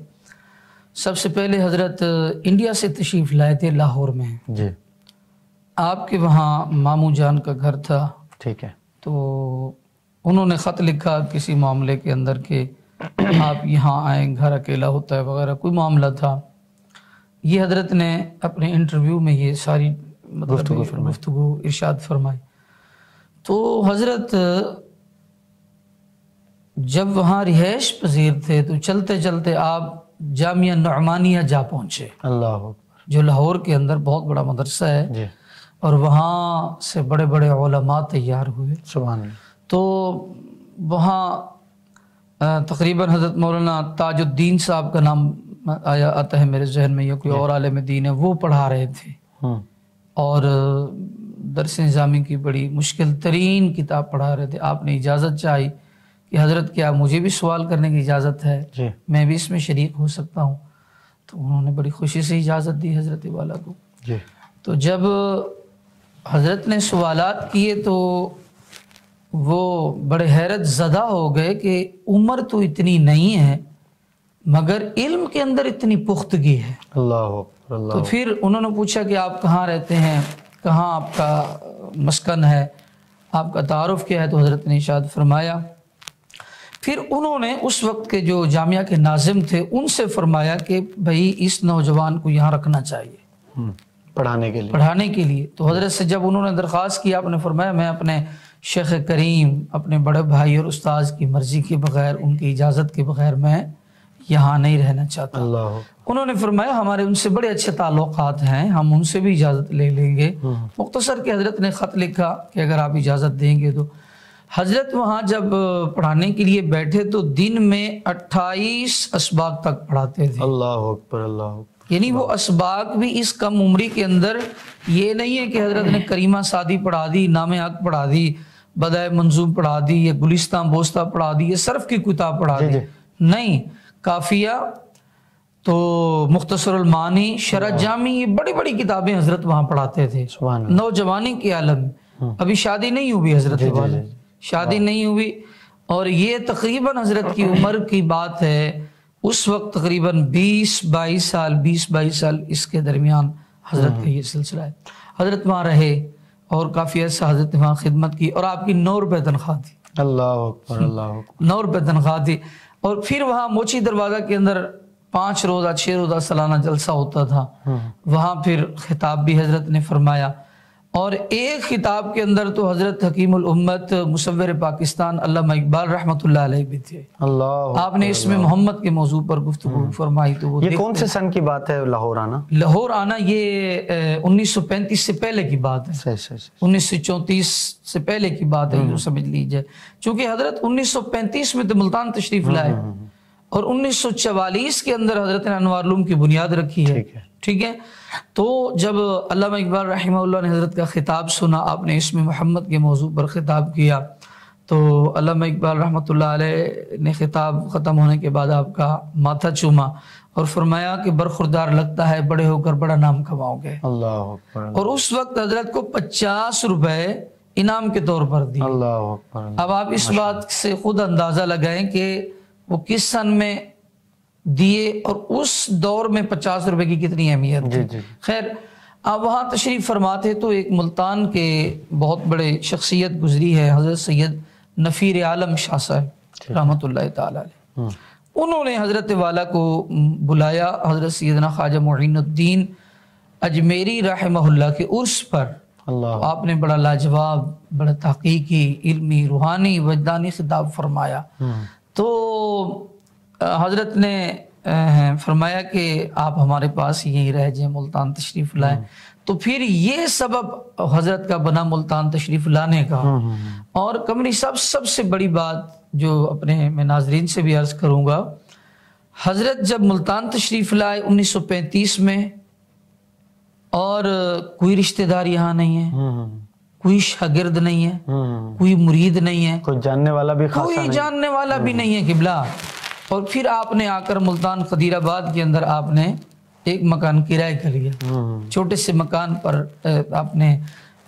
سب سے پہلے حضرت انڈیا سے تشریف لائے تھے لاہور میں. جی آپ کے وہاں ماموں جان کا گھر تھا، ٹھیک ہے. تو انہوں نے خط لکھا کسی معاملے کے اندر کہ آپ یہاں آئیں، گھر اکیلا ہوتا ہے وغیرہ، کوئی معاملہ تھا. یہ حضرت نے اپنے انٹرویو میں یہ ساری گفتگو ارشاد فرمائی. تو حضرت جب وہاں رہائش پذیر تھے تو چلتے چلتے آپ جامعہ نعمانیہ جا پہنچے، اللہ اکبر، جو لاہور کے اندر بہت بڑا مدرسہ ہے، جی اور وہاں سے بڑے بڑے علماء تیار ہوئے. سبحان اللہ. تو وہاں تقریباً حضرت مولانا تاج الدین صاحب کا نام آتا ہے میرے ذہن میں، یا کوئی اور عالم دین ہے، وہ پڑھا رہے تھے، اور درس نظامی کی بڑی مشکل ترین کتاب پڑھا رہے تھے. آپ نے اجازت چاہی کہ حضرت کیا مجھے بھی سوال کرنے کی اجازت ہے، جی میں بھی اس میں شریک ہو سکتا ہوں؟ تو انہوں نے بڑی خوشی سے اجازت دی حضرت والا کو. جی تو جب حضرت نے سوالات کیے تو وہ بڑے حیرت زدہ ہو گئے کہ عمر تو اتنی نہیں ہے مگر علم کے اندر اتنی پختگی ہے. اللہ اکبر، اللہ. تو پھر انہوں نے پوچھا کہ آپ کہاں رہتے ہیں، کہاں آپ کا مسکن ہے، آپ کا تعارف کیا ہے؟ تو حضرت نے ارشاد فرمایا. پھر انہوں نے اس وقت کے جو جامعہ کے ناظم تھے ان سے فرمایا کہ بھائی اس نوجوان کو یہاں رکھنا چاہیے پڑھانے کے لیے. تو حضرت سے جب انہوں نے درخواست کی، آپ نے فرمایا میں اپنے شیخ کریم، اپنے بڑے بھائی اور استاذ کی مرضی کے بغیر، ان کی اجازت کے بغیر میں یہاں نہیں رہنا چاہتا. اللہ. انہوں نے فرمایا ہمارے ان سے بڑے اچھے تعلقات ہیں، ہم ان سے بھی اجازت لے لیں گے. مختصر کہ حضرت نے خط لکھا کہ اگر آپ اجازت دیں گے تو. حضرت وہاں جب پڑھانے کے لیے بیٹھے تو دن میں 28 اسباق تک پڑھاتے تھے. اللہ اکبر، اللہ اکبر. یعنی وہ اسباق بھی اس کم عمری کے اندر یہ نہیں ہے کہ حضرت نے کریمہ سعدی پڑھا دی، نام حق پڑھا دی، بدائے منظوم پڑھا دی، یا گلستان بوستہ پڑھا دی، یا صرف کی کتاب پڑھا دی. نہیں، کافیہ، تو مختصر المعانی، شرح جامی، یہ بڑی بڑی کتابیں حضرت وہاں پڑھاتے تھے. نوجوانی کے عالم، ابھی شادی نہیں ہوئی حضرت والا، شادی نہیں ہوئی، اور یہ تقریباً حضرت کی عمر کی بات ہے، اس وقت تقریباً 20-22 سال اس کے درمیان حضرت کا یہ سلسلہ ہے. حضرت وہاں رہے اور کافی عرصہ حضرت نے وہاں خدمت کی، اور آپ کی 9 روپے تنخواہ تھی. اللہ اکبر، اللہ اکبر. 9 روپے تنخواہ تھی. اور پھر وہاں موچی دروازہ کے اندر 5 روزہ 6 روزہ سالانہ جلسہ ہوتا تھا. وہاں پھر خطاب بھی حضرت نے فرمایا، اور ایک خطاب کے اندر تو حضرت حکیم الامت مصور پاکستان علامہ اقبال رحمۃ اللہ علیہ بھی تھے. اللہ. آپ نے اس میں محمد کے موضوع پر گفتگو فرمائی. تو وہ یہ کون سے سن کی بات ہے لاہور آنا؟ لاہور آنا یہ 1935 سے پہلے کی بات ہے، 1934 سے پہلے کی بات ہے، یوں سمجھ لیجئے. چونکہ حضرت 1935 میں تو ملتان تشریف لائے، اور 1944 کے اندر حضرت نے انوار علوم کی بنیاد رکھی ہے. ٹھیک ہے. تو جب علامہ اقبال رحمہ اللہ نے حضرت کا خطاب سنا، آپ نے اس میں محمد کے موضوع پر خطاب کیا، تو علامہ اقبال رحمۃ اللہ علیہ نے خطاب ختم ہونے کے بعد آپ کا ماتھا چوما اور فرمایا کہ برخوردار لگتا ہے بڑے ہو کر بڑا نام کماؤ گے. اللہ اکبر. اور اس وقت حضرت کو 50 روپے انعام کے طور پر دی. اللہ اکبر. اب آپ اس بات سے خود اندازہ لگائیں کہ وہ کس سن میں دیے، اور اس دور میں 50 روپے کی کتنی اہمیت تھی. خیر، آپ وہاں تشریف فرماتے تو ایک ملتان کے بہت بڑے شخصیت گزری ہے، حضرت سید نفیر عالم شاہ صاحب رحمۃ اللہ تعالی علیہ. انہوں نے حضرت والا کو بلایا حضرت سیدنا خواجہ معین الدین اجمیری رحمہ اللہ کے عرس پر. اللہ آپ نے بڑا لاجواب، بڑا تحقیقی، علمی، روحانی، وجدانی خطاب فرمایا. تو حضرت نے فرمایا کہ آپ ہمارے پاس یہیں رہ جائیں، ملتان تشریف لائیں. تو پھر یہ سبب حضرت کا بنا ملتان تشریف لانے کا. اور قمری صاحب سب سے بڑی بات جو اپنے میں ناظرین سے بھی عرض کروں گا، حضرت جب ملتان تشریف لائے 1935 میں، اور کوئی رشتہ دار یہاں نہیں ہے، کوئی شاگرد نہیں ہے، کوئی مرید نہیں ہے، کوئی جاننے والا بھی خاصا کوئی جاننے والا بھی نہیں ہے قبلہ. اور پھر آپ نے آ کر ملتان قدیر آباد کے اندر آپ نے ایک مکان کرائے کر لیا. چھوٹے سے مکان پر آپ نے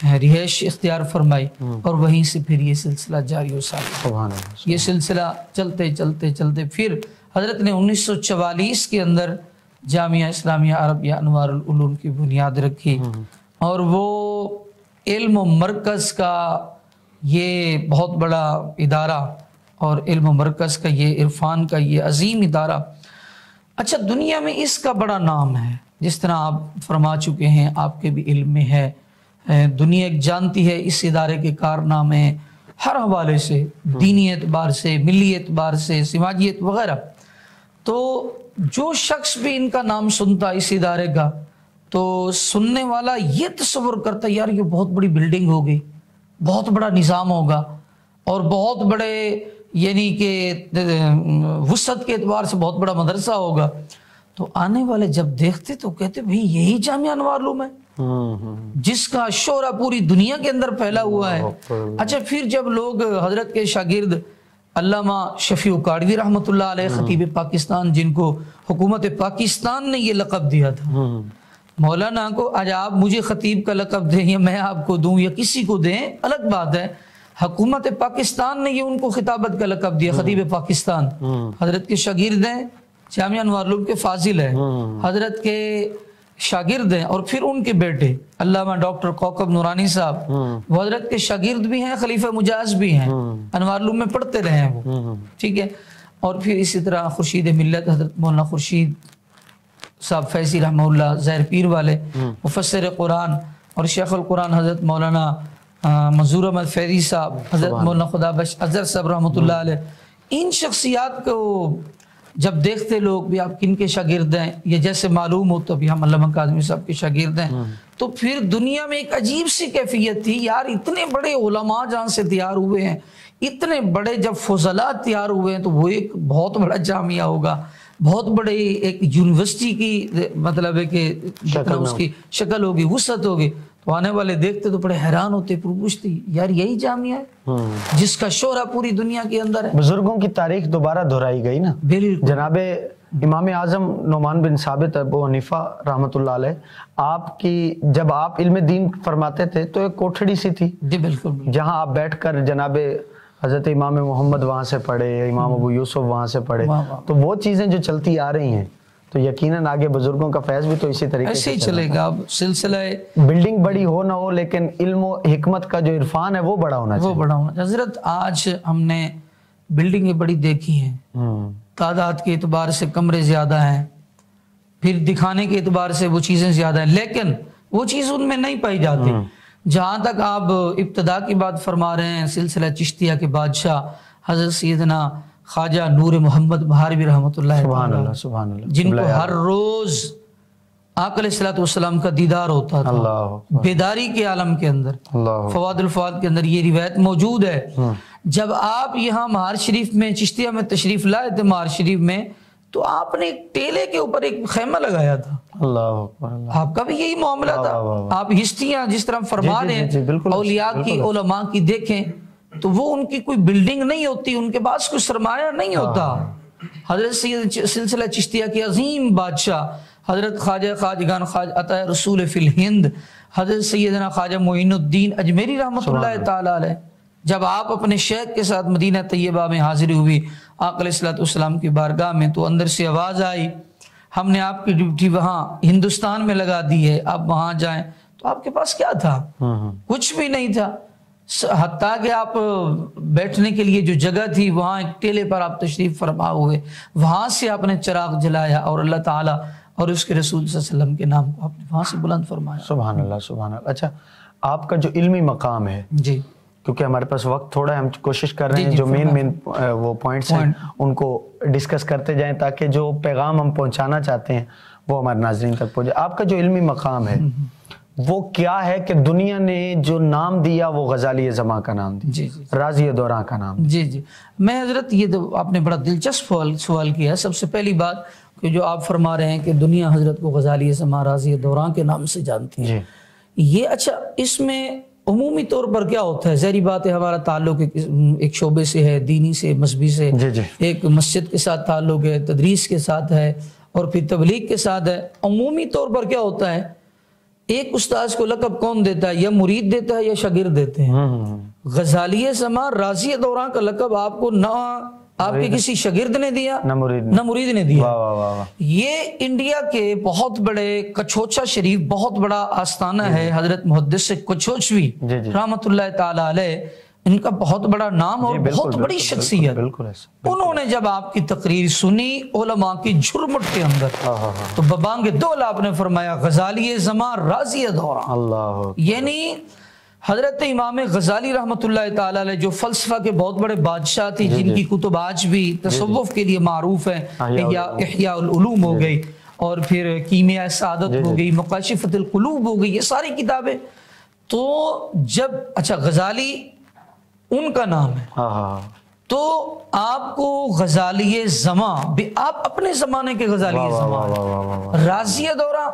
رہائش اختیار فرمائی، اور وہیں سے پھر یہ سلسلہ جاری و ساری. سبحان اللہ. یہ سلسلہ چلتے چلتے چلتے پھر حضرت نے 1944 کے اندر جامعہ اسلامیہ عربیہ انوار العلوم کی بنیاد رکھی، اور وہ علم و مرکز کا یہ بہت بڑا ادارہ، اور علم و مرکز کا یہ عرفان کا یہ عظیم ادارہ. اچھا، دنیا میں اس کا بڑا نام ہے، جس طرح آپ فرما چکے ہیں، آپ کے بھی علم میں ہے، دنیا ایک جانتی ہے اس ادارے کے کارنامے ہر حوالے سے، دینی اعتبار سے، ملی اعتبار سے، سماجیت وغیرہ. تو جو شخص بھی ان کا نام سنتا اس ادارے کا، تو سننے والا یہ تصور کرتا یار یہ بہت بڑی بلڈنگ ہوگی، بہت بڑا نظام ہوگا، اور بہت بڑے یعنی کہ وسعت کے اعتبار سے بہت بڑا مدرسہ ہوگا. تو آنے والے جب دیکھتے تو کہتے بھئی یہی جامعہ انوار العلوم ہے جس کا شہرہ پوری دنیا کے اندر پھیلا ہوا ہے. اچھا، پھر جب لوگ حضرت کے شاگرد علامہ شفیع کاڑوی رحمۃ اللہ علیہ خطیب پاکستان، جن کو حکومت پاکستان نے یہ لقب دیا تھا، مولانا کو آج آپ مجھے خطیب کا لقب دیں یا میں آپ کو دوں یا کسی کو دیں الگ بات ہے، حکومت پاکستان نے یہ ان کو خطابت کا لقب دیا خطیب پاکستان. حضرت کے شاگرد ہیں، جامعہ انوار العلوم کے فاضل ہیں، حضرت کے شاگرد ہیں، اور پھر ان کے بیٹے علامہ ڈاکٹر کوکب نورانی صاحب وہ حضرت کے شاگرد بھی ہیں، خلیفہ مجاز بھی ہیں، انوار العلوم میں پڑھتے رہے ہیں وہ. ٹھیک ہے. اور پھر اسی طرح خورشید ملت حضرت مولانا خورشید صاحب فیضی رحمہ اللہ ظاہر پیر والے، مفسر قرآن، اور شیخ القرآن حضرت مولانا منظور احمد فیضی صاحب، حضرت مولانا خدا بخش اظہر صاحب رحمۃ اللہ علیہ. ان شخصیات کو جب دیکھتے لوگ بھی آپ کن کے شاگرد ہیں، یہ جیسے معلوم ہوتا بھی ہم علامہ کاظمی صاحب کے شاگرد ہیں، تو پھر دنیا میں ایک عجیب سی کیفیت تھی یار، اتنے بڑے علماء جہاں سے تیار ہوئے ہیں، اتنے بڑے جب فضلاء تیار ہوئے ہیں، تو وہ ایک بہت بڑا جامعہ ہوگا، بہت بڑے ایک یونیورسٹی کی مطلب ہے کہ اس کی شکل ہوگی، وسعت ہوگی. تو آنے والے دیکھتے تو بڑے حیران ہوتے، پوچھتے یار یہی جامعہ ہے جس کا شہرہ پوری دنیا کے اندر ہے. بزرگوں کی تاریخ دوبارہ دہرائی گئی نا. جناب امام اعظم نعمان بن ثابت ابو حنیفہ رحمۃ اللہ علیہ، آپ کی جب آپ علم دین فرماتے تھے تو ایک کوٹھڑی سی تھی، جی بالکل، جہاں آپ بیٹھ کر جناب حضرت امام محمد وہاں سے پڑھے، امام ابو یوسف وہاں سے پڑھے. تو وہ چیزیں جو چلتی آ رہی ہیں تو یقیناً آگے بزرگوں کا فیض بھی تو اسی طریقے ایسے ہی چلے گا. اب سلسلہ بلڈنگ بڑی ہو نہ ہو، لیکن علم و حکمت کا جو عرفان ہے وہ بڑا ہونا چاہیے. حضرت آج ہم نے بلڈنگیں بڑی دیکھی ہیں، تعداد کے اعتبار سے کمرے زیادہ ہیں، پھر دکھانے کے اعتبار سے وہ چیزیں زیادہ ہیں، لیکن وہ چیز ان میں نہیں پائی جاتی. جہاں تک آپ ابتدا کی بات فرما رہے ہیں، سلسلہ چشتیہ کے بادشاہ حضرت سیدنا خواجہ نور محمد بہاروی رحمۃ اللہ، سبحان اللہ سبحان اللہ، جن کو ہر روز آقا علیہ الصلوۃ والسلام کا دیدار ہوتا تھا بیداری کے عالم کے اندر. فواد الفواد کے اندر یہ روایت موجود ہے. جب آپ یہاں مہار شریف میں چشتیہ میں تشریف لائے تھے، مہار شریف میں، تو آپ نے ایک ٹیلے کے اوپر ایک خیمہ لگایا تھا. اللہ اکبر. آپ کا بھی یہی معاملہ تھا. آپ ہستیاں جس طرح فرما رہے ہیں اولیاء کی، علماء کی دیکھیں تو وہ ان کی کوئی بلڈنگ نہیں ہوتی، ان کے پاس کوئی سرمایہ نہیں ہوتا. حضرت سلسلہ چشتیہ کے عظیم بادشاہ حضرت خواجہ خواجگان خواجہ عطا رسول فی الہند حضرت سیدنا خواجہ معین الدین اجمیری رحمۃ اللہ تعالی علیہ، جب آپ اپنے شیخ کے ساتھ مدینہ طیبہ میں حاضری ہوئی آقا علیہ الصلوۃ والسلام کی بارگاہ میں، تو اندر سے آواز آئی ہم نے آپ کی ڈیوٹی وہاں ہندوستان میں لگا دی ہے، آپ وہاں جائیں. تو آپ کے پاس کیا تھا؟ کچھ بھی نہیں تھا. حتیٰ کہ آپ بیٹھنے کے لیے جو جگہ تھی وہاں ایک ٹیلے پر آپ تشریف فرما ہوئے، وہاں سے آپ نے چراغ جلایا اور اللہ تعالیٰ اور اس کے رسول صلی اللہ علیہ وسلم کے نام کو آپ نے وہاں سے بلند فرمایا. سبحان اللہ سبحان اللہ. اچھا آپ کا جو علمی مقام ہے، جی کیونکہ ہمارے پاس وقت تھوڑا ہے، ہم کوشش کر رہے ہیں جو مین وہ پوائنٹس ہیں ان کو ڈسکس کرتے جائیں تاکہ جو پیغام ہم پہنچانا چاہتے ہیں وہ ہمارے ناظرین تک پہنچے. آپ کا جو علمی مقام ہے وہ کیا ہے کہ دنیا نے جو نام دیا وہ غزالی زماں کا نام دیا، جی راضی دوراں کا نام. جی میں حضرت یہ تو آپ نے بڑا دلچسپ سوال کیا ہے. سب سے پہلی بات کہ جو آپ فرما رہے ہیں کہ دنیا حضرت کو غزالی زماں راضی دوراں کے نام سے جانتی ہے، یہ اچھا اس میں عمومی طور پر کیا ہوتا ہے؟ ظاہری بات ہے ہمارا تعلق ایک شعبے سے ہے، دینی سے، مذہبی سے، ایک مسجد کے ساتھ تعلق ہے، تدریس کے ساتھ ہے اور پھر تبلیغ کے ساتھ ہے. عمومی طور پر کیا ہوتا ہے، ایک استاذ کو لقب کون دیتا ہے؟ یا مرید دیتا ہے یا شاگرد دیتے ہیں. غزالی زماں راضی دوراں کا لقب آپ کو نہ آپ کے کسی شاگرد نے دیا نہ مرید نے دیا. یہ انڈیا کے بہت بڑے کچھوچا شریف بہت بڑا آستانہ ہے، حضرت محدث کچھوچوی رحمۃ اللہ تعالی علیہ، ان کا بہت بڑا نام اور بہت بڑی شخصیت. انہوں نے جب آپ کی تقریر سنی علماء کی جھرمٹ کے اندر تو ببانگ دول آپ نے فرمایا غزالی زماں راضی دوراں. یعنی حضرت امام غزالی رحمۃ اللہ تعالی علیہ جو فلسفہ کے بہت بڑے بادشاہ تھے، جن کی کتب آج بھی تصوف کے لیے معروف ہیں، احیاء العلوم ہو گئی اور پھر کیمیاء سعادت ہو گئی، مکاشفۃ القلوب ہو گئی، یہ ساری کتابیں. تو جب اچھا غزالی ان کا نام ہے تو آپ کو غزالی زماں آپ اپنے زمانے کے غزالی زماں راضی دوراں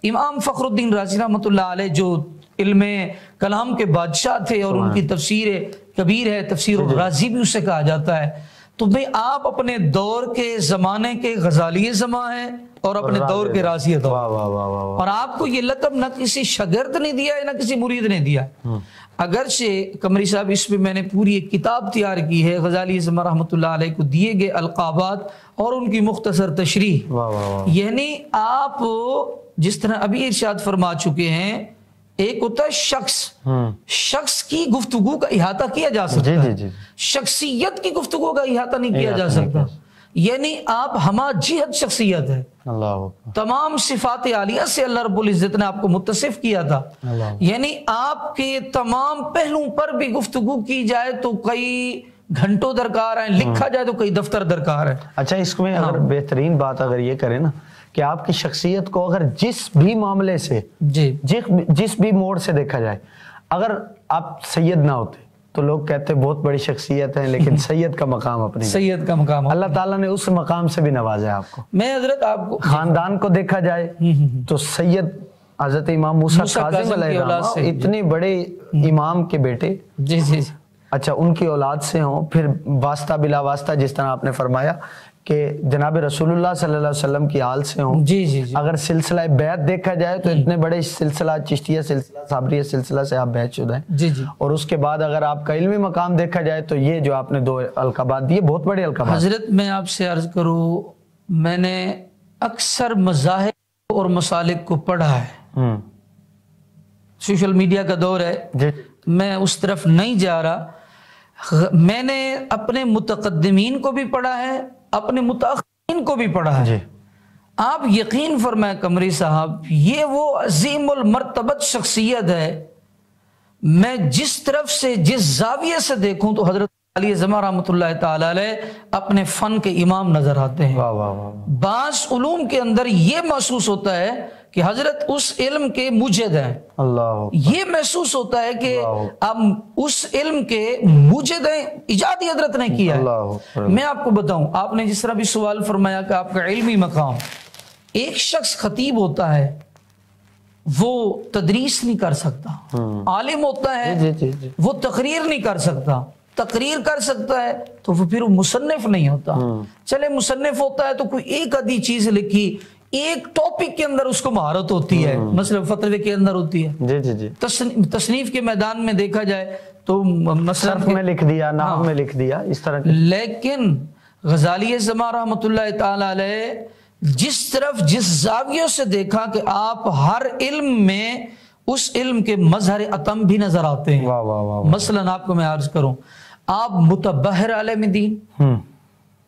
امام فخر الدین رازی رحمۃ اللہ علیہ جو علم کلام کے بادشاہ تھے اور ان کی تفسیر کبیر ہے، تفسیر الرازی بھی اسے کہا جاتا ہے. تو بھئی آپ اپنے دور کے زمانے کے غزالی زماں ہیں اور اپنے دور کے راضی دوراں، اور آپ کو یہ لقب نہ کسی شاگرد نے دیا ہے نہ کسی مرید نے دیا. اگرچہ قمری صاحب اس پہ میں نے پوری ایک کتاب تیار کی ہے، غزالی زماں رحمۃ اللہ علیہ کو دیے گئے القابات اور ان کی مختصر تشریح. یعنی آپ جس طرح ابھی ارشاد فرما چکے ہیں، ایک ہوتا ہے شخص کی گفتگو کا احاطہ کیا جا سکتا ہے، شخصیت کی گفتگو کا احاطہ نہیں کیا جا سکتا. یعنی آپ ہما جہت شخصیت ہے، تمام صفات عالیہ سے اللہ رب العزت نے آپ کو متصف کیا تھا. یعنی آپ کے تمام پہلوؤں پر بھی گفتگو کی جائے تو کئی گھنٹوں درکار ہیں، لکھا جائے تو کئی دفتر درکار ہے. اچھا اس میں اگر بہترین بات اگر یہ کریں نا کہ آپ کی شخصیت کو اگر جس بھی معاملے سے جس بھی موڑ سے دیکھا جائے، اگر آپ سید نہ ہوتے تو لوگ کہتے بہت بڑی شخصیت ہے، لیکن سید کا مقام اپنی سید کا مقام اللہ تعالیٰ نے اس مقام سے بھی نوازا ہے آپ کو. میں حضرت آپ کو خاندان کو دیکھا جائے تو سید حضرت امام موسیٰ کاظم علیہ السلام اتنے بڑے امام کے بیٹے، اچھا ان کی اولاد سے ہوں، پھر واسطہ بلا واسطہ جس طرح آپ نے فرمایا کہ جناب رسول اللہ صلی اللہ علیہ وسلم کی آل سے ہوں. اگر سلسلہ بیعت دیکھا جائے تو اتنے بڑے سلسلہ چشتیہ سلسلہ صابریہ سلسلہ سے آپ بیعت شدہ ہیں. اور اس کے بعد اگر آپ کا علمی مقام دیکھا جائے تو یہ جو آپ نے دو القابات دیے بہت بڑے القابات. حضرت میں آپ سے عرض کروں، میں نے اکثر مذاہب اور مسالک کو پڑھا ہے. سوشل میڈیا کا دور ہے، میں اس طرف نہیں جا رہا. میں نے اپنے متقدمین کو بھی پڑھا ہے، اپنے متاخرین کو بھی پڑھا ہے. آپ یقین فرمائیں قمری صاحب، یہ وہ عظیم المرتبت شخصیت ہے. میں جس طرف سے جس زاویے سے دیکھوں تو حضرت علی زماں رحمۃ اللہ تعالی علیہ اپنے فن کے امام نظر آتے ہیں. بعض علوم کے اندر یہ محسوس ہوتا ہے کہ حضرت اس علم کے مجد ہیں. یہ محسوس ہوتا ہے کہ اب اس علم کے مجد ہیں، ایجادی حضرت نے کیا ہے. میں آپ کو بتاؤں، آپ نے جس طرح بھی سوال فرمایا کہ آپ کا علمی مقام، ایک شخص خطیب ہوتا ہے وہ تدریس نہیں کر سکتا، عالم ہوتا ہے وہ تقریر نہیں کر سکتا، تقریر کر سکتا ہے تو وہ پھر مصنف نہیں ہوتا. چلے مصنف ہوتا ہے تو کوئی ایک آدھی چیز لکھی، ایک ٹاپک کے اندر اس کو مہارت ہوتی ہے، مثلا فتوے کے اندر ہوتی ہے. تصنیف کے میدان میں دیکھا جائے تو صرف میں لکھ دیا، نحو میں لکھ دیا، اس طرح. لیکن غزالی زماں رحمۃ اللہ تعالی علیہ جس طرف جس زاویوں سے دیکھا کہ آپ ہر علم میں اس علم کے مظہر اتم بھی نظر آتے ہیں۔ واہ واہ واہ، مثلاً آپ کو میں عرض کروں، آپ متبحر عالم دین،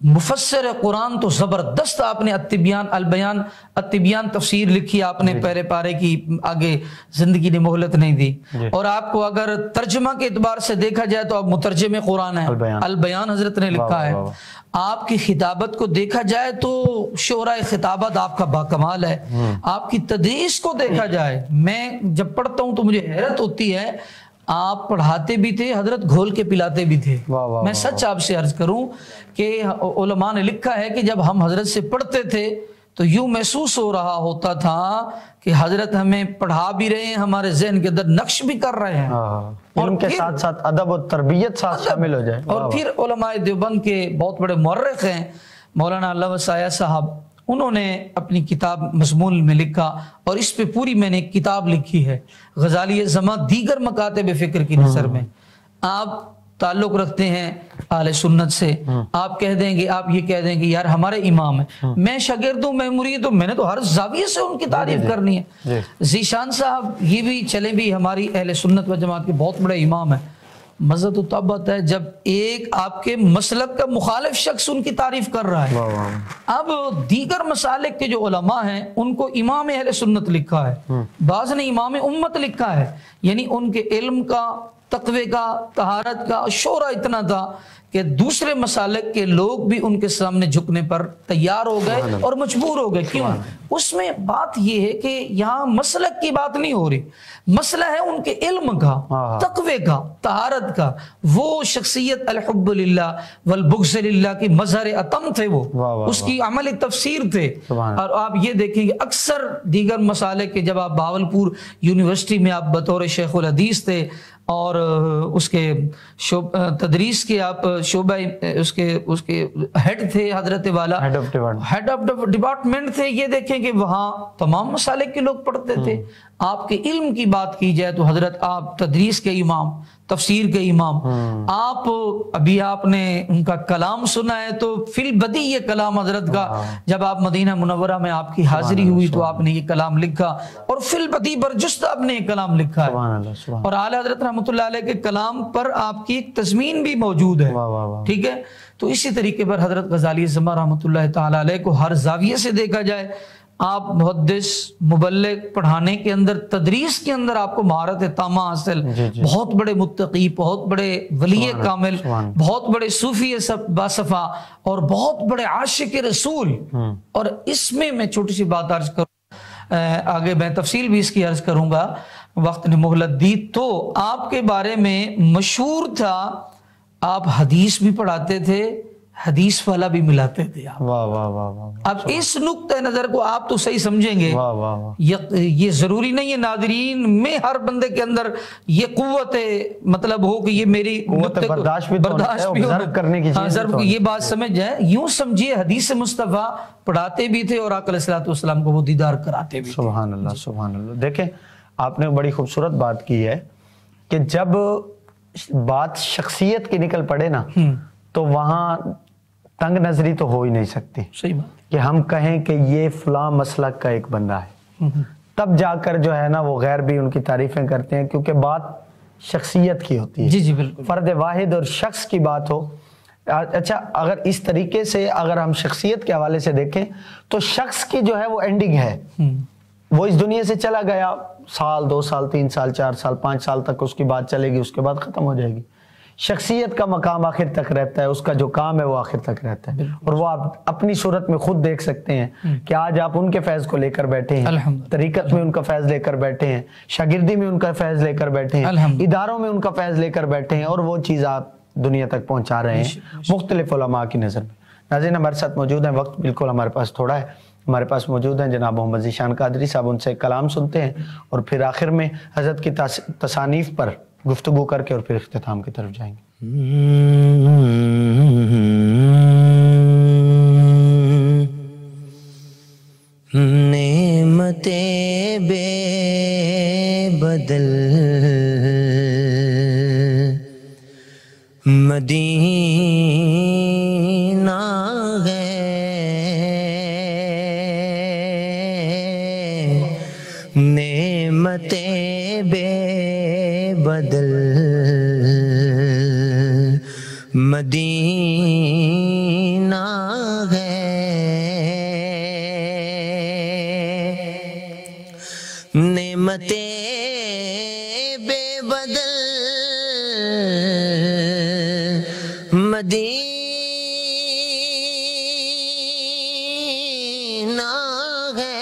مفسر قرآن تو زبردست، آپ نے التبیان تفسیر لکھی، آپ نے پہلے پارے کی، آگے زندگی نے مہلت نہیں دی، اور آپ کو اگر ترجمہ کے اعتبار سے دیکھا جائے تو آپ مترجم قرآن ہیں، البیان حضرت نے لکھا ہے۔ آپ کی خطابت کو دیکھا جائے تو شعراء خطابت آپ کا باکمال ہے۔ آپ کی تدریس کو دیکھا جائے، میں جب پڑھتا ہوں تو مجھے حیرت ہوتی ہے، آپ پڑھاتے بھی تھے، حضرت گھول کے پلاتے بھی تھے۔ میں سچ آپ سے عرض کروں کہ علماء نے لکھا ہے کہ جب ہم حضرت سے پڑھتے تھے تو یوں محسوس ہو رہا ہوتا تھا کہ حضرت ہمیں پڑھا بھی رہے ہیں، ہمارے ذہن کے اندر نقش بھی کر رہے ہیں، علم کے ساتھ ساتھ ادب و تربیت ساتھ شامل ہو جائے۔ اور پھر علماء دیوبند کے بہت بڑے مورخ ہیں مولانا علامہ سایہ صاحب، انہوں نے اپنی کتاب مضمون میں لکھا، اور اس پہ پوری میں نے ایک کتاب لکھی ہے، غزالی زماں دیگر مکاتب فکر کی نثر میں۔ آپ تعلق رکھتے ہیں اہل سنت سے، آپ کہہ دیں گے، آپ یہ کہہ دیں گے یار ہمارے امام ہیں، میں شاگرد ہوں، میں مرید ہوں، میں نے تو ہر زاویے سے ان کی تعریف کرنی ہے۔ ذیشان صاحب یہ بھی چلے بھی ہماری اہل سنت و جماعت کے بہت بڑے امام ہیں۔ مزہ تو تب آتا ہے جب ایک آپ کے مسلک کا مخالف شخص ان کی تعریف کر رہا ہے۔ اب دیگر مسالک کے جو علماء ہیں ان کو امام اہل سنت لکھا ہے، بعض نے امام امت لکھا ہے، یعنی ان کے علم کا، تقوی کا، طہارت کا شعرہ اتنا تھا کہ دوسرے مسالک کے لوگ بھی ان کے سامنے جھکنے پر تیار ہو گئے اور مجبور ہو گئے۔ کیوں؟ اس میں بات یہ ہے کہ یہاں مسلک کی بات نہیں ہو رہی، مسئلہ ہے ان کے علم کا، تقوی کا، طہارت کا۔ وہ شخصیت الحب للہ والبغض للہ کی مظہر اتم تھے، وہ اس کی عملی تفسیر تھے۔ اور آپ یہ دیکھیں کہ اکثر دیگر مسالک کے، جب آپ بہاولپور یونیورسٹی میں آپ بطور شیخ الحدیث تھے اور اس کے تدریس کے آپ شعبہ اس کے ہیڈ تھے، حضرت والا ہیڈ آف ڈپارٹمنٹ تھے، یہ دیکھیں کہ وہاں تمام مسالک کے لوگ پڑھتے تھے۔ آپ کے علم کی بات کی جائے تو حضرت آپ تدریس کے امام، تفسیر کے امام، آپ ابھی آپ نے ان کا کلام سنا ہے تو فی البدی یہ کلام حضرت کا، جب آپ مدینہ منورہ میں آپ کی حاضری ہوئی تو آپ نے یہ کلام لکھا، اور فی البدی برجستہ آپ نے یہ کلام لکھا ہے، اور اعلی حضرت رحمۃ اللہ علیہ کے کلام پر آپ کی ایک تضمین بھی موجود ہے، ٹھیک ہے۔ تو اسی طریقے پر حضرت غزالی زماں رحمۃ اللہ تعالی علیہ کو ہر زاویے سے دیکھا جائے، آپ محدث، مبلغ، پڑھانے کے اندر، تدریس کے اندر آپ کو مہارت تامہ حاصل، بہت بڑے متقی، بہت بڑے ولی کامل، بہت بڑے صوفی باصفا، اور بہت بڑے عاشق رسول۔ اور اس میں چھوٹی سی بات عرض کروں، آگے میں تفصیل بھی اس کی عرض کروں گا، وقت نے مہلت دی تو آپ کے بارے میں مشہور تھا، آپ حدیث بھی پڑھاتے تھے، حدیث والا بھی ملاتے تھے آپ۔ اب اس نقطۂ نظر کو آپ تو صحیح سمجھیں گے، یہ ضروری نہیں ہے ناظرین میں ہر بندے کے اندر یہ قوت مطلب ہو کہ یہ میری برداشت بھی کرنے کی چیز، یہ بات سمجھ جائے، یوں سمجھیے حدیث مصطفیٰ پڑھاتے بھی تھے اور آقا علیہ السلام کو وہ دیدار کراتے بھی۔ سبحان اللہ، سبحان اللہ۔ دیکھیں آپ نے بڑی خوبصورت بات کی ہے کہ جب بات شخصیت کی نکل پڑے نا تو وہاں تنگ نظری تو ہو ہی نہیں سکتی، صحیح بات، کہ ہم کہیں کہ یہ فلاں مسلک کا ایک بندہ ہے، تب جا کر جو ہے نا وہ غیر بھی ان کی تعریفیں کرتے ہیں، کیونکہ بات شخصیت کی ہوتی ہے۔ جی جی بالکل، فرد واحد اور شخص کی بات ہو۔ اچھا اگر اس طریقے سے اگر ہم شخصیت کے حوالے سے دیکھیں تو شخص کی جو ہے وہ اینڈنگ ہے، وہ اس دنیا سے چلا گیا، سال، 2 سال، 3 سال، 4 سال، 5 سال تک اس کی بات چلے گی، اس کے بعد ختم ہو جائے گی۔ شخصیت کا مقام آخر تک رہتا ہے، اس کا جو کام ہے وہ آخر تک رہتا ہے، اور وہ آپ اپنی صورت میں خود دیکھ سکتے ہیں کہ آج آپ ان کے فیض کو لے کر بیٹھے ہیں، طریقت میں ان کا فیض لے کر بیٹھے ہیں، شاگردی میں ان کا فیض لے کر بیٹھے ہیں، اداروں میں ان کا فیض لے کر بیٹھے ہیں، اور وہ چیز آپ دنیا تک پہنچا رہے ہیں مختلف علماء کی نظر میں۔ ناظرین ہمارے ساتھ موجود ہیں، وقت بالکل ہمارے پاس تھوڑا ہے، ہمارے پاس موجود ہیں جناب محمد ذیشان قادری صاحب، ان سے کلام سنتے ہیں اور پھر آخر میں حضرت کی تصانیف پر گفتگو کر کے اور پھر اختتام کی طرف جائیں گے۔ نعمتیں بے بدل مدینہ ہے، نعمتیں بے بدل مدینہ ہے، نعمتیں بے بدل مدینہ ہے،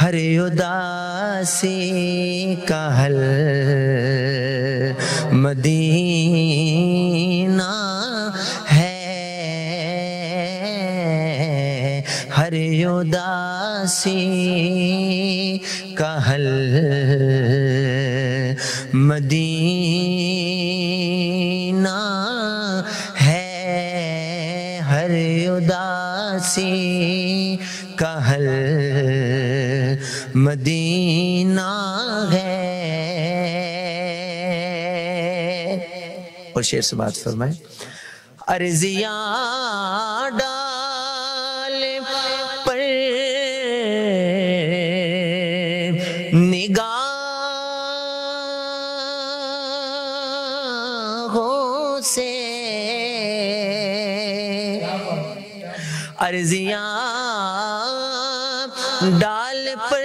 ہر اداسی کا حل مدینہ ہے، ہر اداسی کا حل مدینہ ہے، ہر اداسی کا حل مدینہ ہے۔ اور شعر سے بات فرمائیں، عرضیاں ڈال پر نگاہوں سے، عرضیاں ڈال پر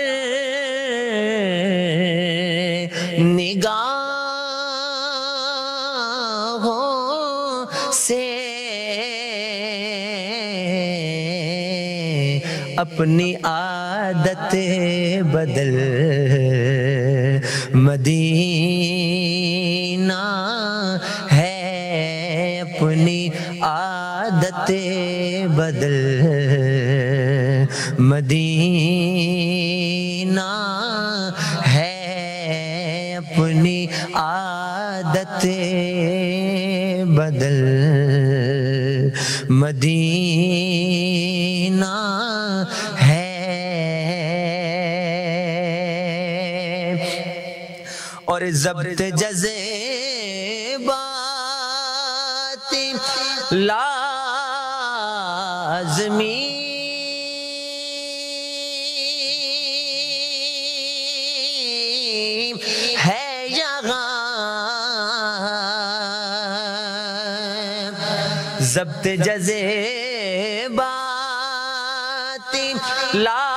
نگاہوں سے، اپنی عادت بدل مدینہ ہے، اپنی عادت بدل مدینہ ہے، اپنی عادت بدل مدینہ ہے۔ اور ضبط جذبات لازمی ہے یہاں، ضبط جذبات لازمی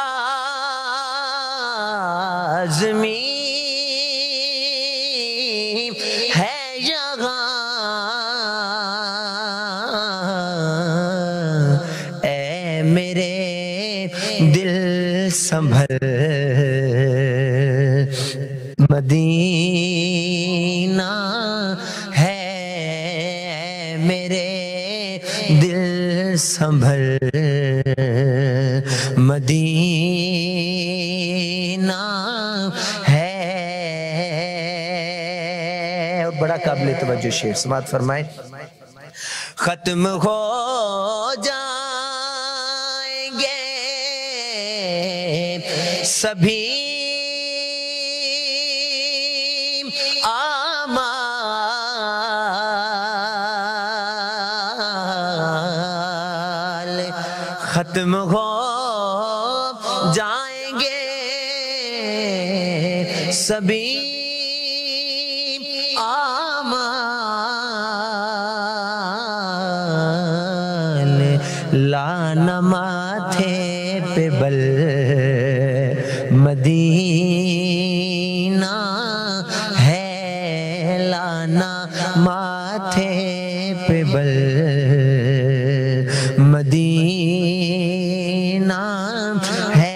ہے یہاں، اے میرے دل سنبھل مدینہ ہے، میرے دل سنبھل مدینہ ہے۔ اور بڑا قابل توجہ شعر سماعت فرمائیں، ختم ہو جائیں گے سبھی اعمال، ختم ہو جائیں گے سبھی اعمال، لانا ماتھے پہ بل مدینہ ہے، لانا ماتھے پہ بل مدینہ ہے۔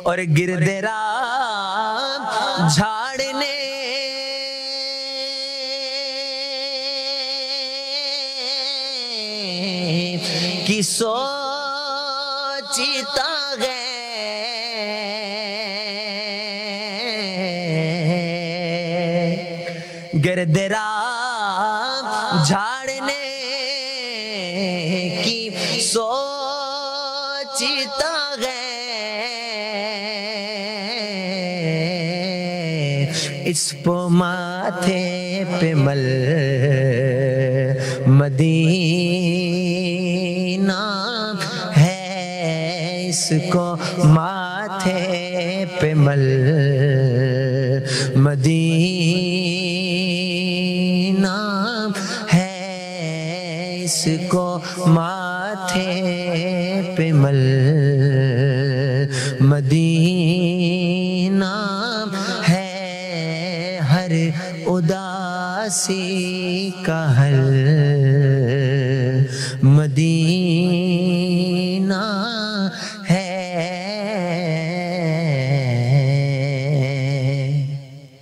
اور گرد راہ جھاڑنے کی سوچتا ہے، گرد راہ جھاڑنے کی سوچتا ہے، اس پو ماتھے پہ مل مدینہ ہے اس کو ماتھے پہ مل مدینہ ہے اس کو ماتھے پہ مل مدینہ ہے ہر اداسی کا حل مدینہ ہے۔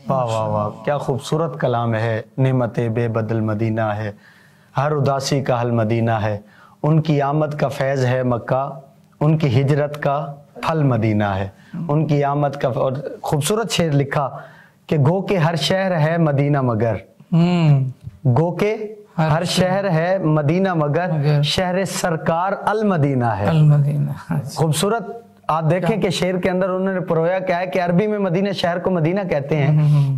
واہ واہ واہ، کیا خوبصورت کلام ہے۔ نعمت بے بدل مدینہ ہے، ہر اداسی کا حل مدینہ ہے، ان کی آمد کا فیض ہے مکہ، ان کی ہجرت کا پھل مدینہ ہے، ان کی آمد کا۔ اور خوبصورت شعر لکھا کہ گو کے ہر شہر ہے مدینہ مگر، گو کے ہر شہر ہے مدینہ مگر شہر سرکار المدینہ ہے۔ خوبصورت آپ دیکھیں کہ شعر کے اندر انہوں نے پرویا کیا ہے کہ عربی میں مدینہ شہر کو مدینہ کہتے ہیں،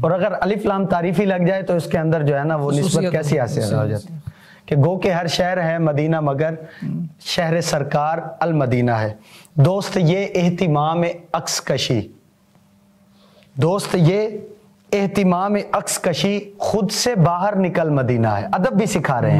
اور اگر الف لام تعریفی لگ جائے تو اس کے اندر جو ہے نا وہ نسبت کیسی حاصل ہو جاتی ہے کہ گو کے ہر شہر ہے مدینہ مگر شہر سرکار المدینہ ہے۔ دوست یہ اہتمام عکس کشی، دوست یہ اہتمام عکس کشی خود سے باہر نکل مدینہ ہے۔ ادب بھی سکھا رہے ہیں،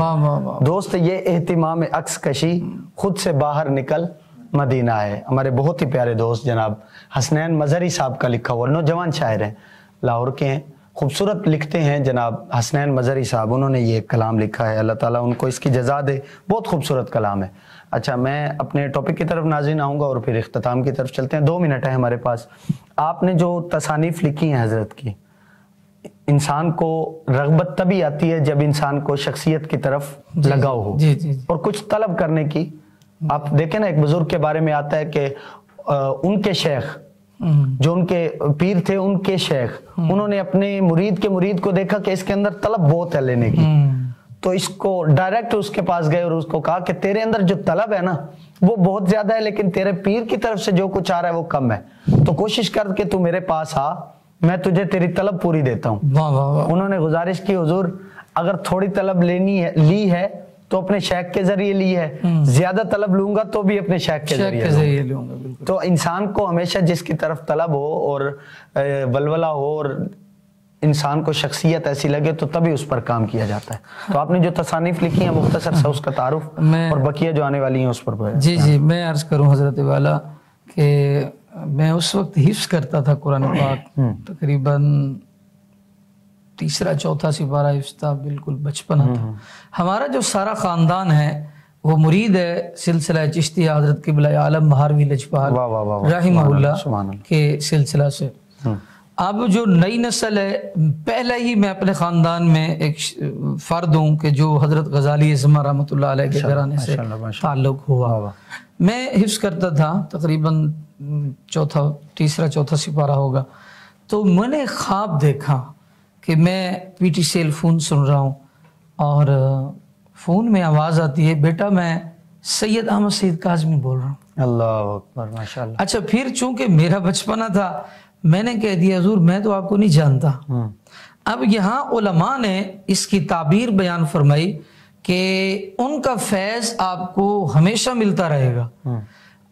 دوست یہ اہتمام عکس کشی خود سے باہر نکل مدینہ ہے۔ ہمارے بہت ہی پیارے دوست جناب حسنین مظہری صاحب کا لکھا ہوا، نوجوان شاعر ہیں، لاہور کے ہیں، خوبصورت لکھتے ہیں جناب حسنین مظہری صاحب، انہوں نے یہ کلام لکھا ہے، اللہ تعالیٰ ان کو اس کی جزا دے، بہت خوبصورت کلام ہے۔ اچھا، میں اپنے ٹاپک کی طرف ناظرین آؤں گا اور پھر اختتام کی طرف چلتے ہیں، 2 منٹ ہے ہمارے پاس۔ آپ نے جو تصانیف لکھی ہیں حضرت کی، انسان کو رغبت تبھی آتی ہے جب انسان کو شخصیت کی طرف لگاؤ ہو اور کچھ طلب کرنے کی۔ آپ دیکھیں نا، ایک بزرگ کے بارے میں آتا ہے کہ ان کے شیخ جو ان کے پیر تھے، ان کے شیخ انہوں نے اپنے مرید کے مرید کو دیکھا کہ اس کے اندر طلب بہت ہے لینے کی، تو اس کو ڈائریکٹ اس کے پاس گئے اور اس کو کہا کہ تیرے اندر جو طلب ہے نا وہ بہت زیادہ ہے، لیکن تیرے پیر کی طرف سے جو کچھ آ رہا ہے وہ کم ہے، تو کوشش کر کے تو میرے پاس آ، میں تجھے تیری طلب پوری دیتا ہوں۔ انہوں نے گزارش کی، حضور اگر تھوڑی طلب لی ہے تو اپنے شیخ کے ذریعے لی ہے، زیادہ طلب لوں گا تو بھی اپنے شیخ کے ذریعے لوں گا۔ تو انسان کو ہمیشہ جس کی طرف طلب ہو اور ولولہ ہو اور انسان کو شخصیت ایسی لگے تو تبھی اس پر کام کیا جاتا ہے۔ تو آپ نے جو تصانیف لکھی ہیں مختصر سے اس کا تعارف اور بقیہ جو آنے والی ہیں اس پر جی میں عرض کروں حضرت والا کہ میں اس وقت حفظ کرتا تھا قرآن پاک، تقریباً 3 4 سپارہ حفظ تھا، بالکل بچپنا تھا۔ ہمارا جو سارا خاندان ہے وہ مرید ہے سلسلہ چشتیہ حضرت قبلہ عالم مہاروی لجپال رحمہ اللہ کے سلسلہ سے۔ اب جو نئی نسل ہے، پہلے ہی میں اپنے خاندان میں ایک فرد ہوں کہ جو حضرت غزالی اعظم رحمۃ اللہ علیہ کے گھرانے سے تعلق ہوا۔ میں حفظ کرتا تھا، تقریباً 3 4 سپارہ ہوگا، تو میں نے خواب دیکھا کہ میں پی ٹی سیل فون سن رہا ہوں اور فون میں آواز آتی ہے، بیٹا میں سید احمد سید کاظمی بول رہا ہوں۔ اللہ اکبر، ماشاءاللہ۔ اچھا، پھر چونکہ میرا بچپنا تھا میں نے کہہ دیا حضور میں تو آپ کو نہیں جانتا۔ اب یہاں علماء نے اس کی تعبیر بیان فرمائی کہ ان کا فیض آپ کو ہمیشہ ملتا رہے گا۔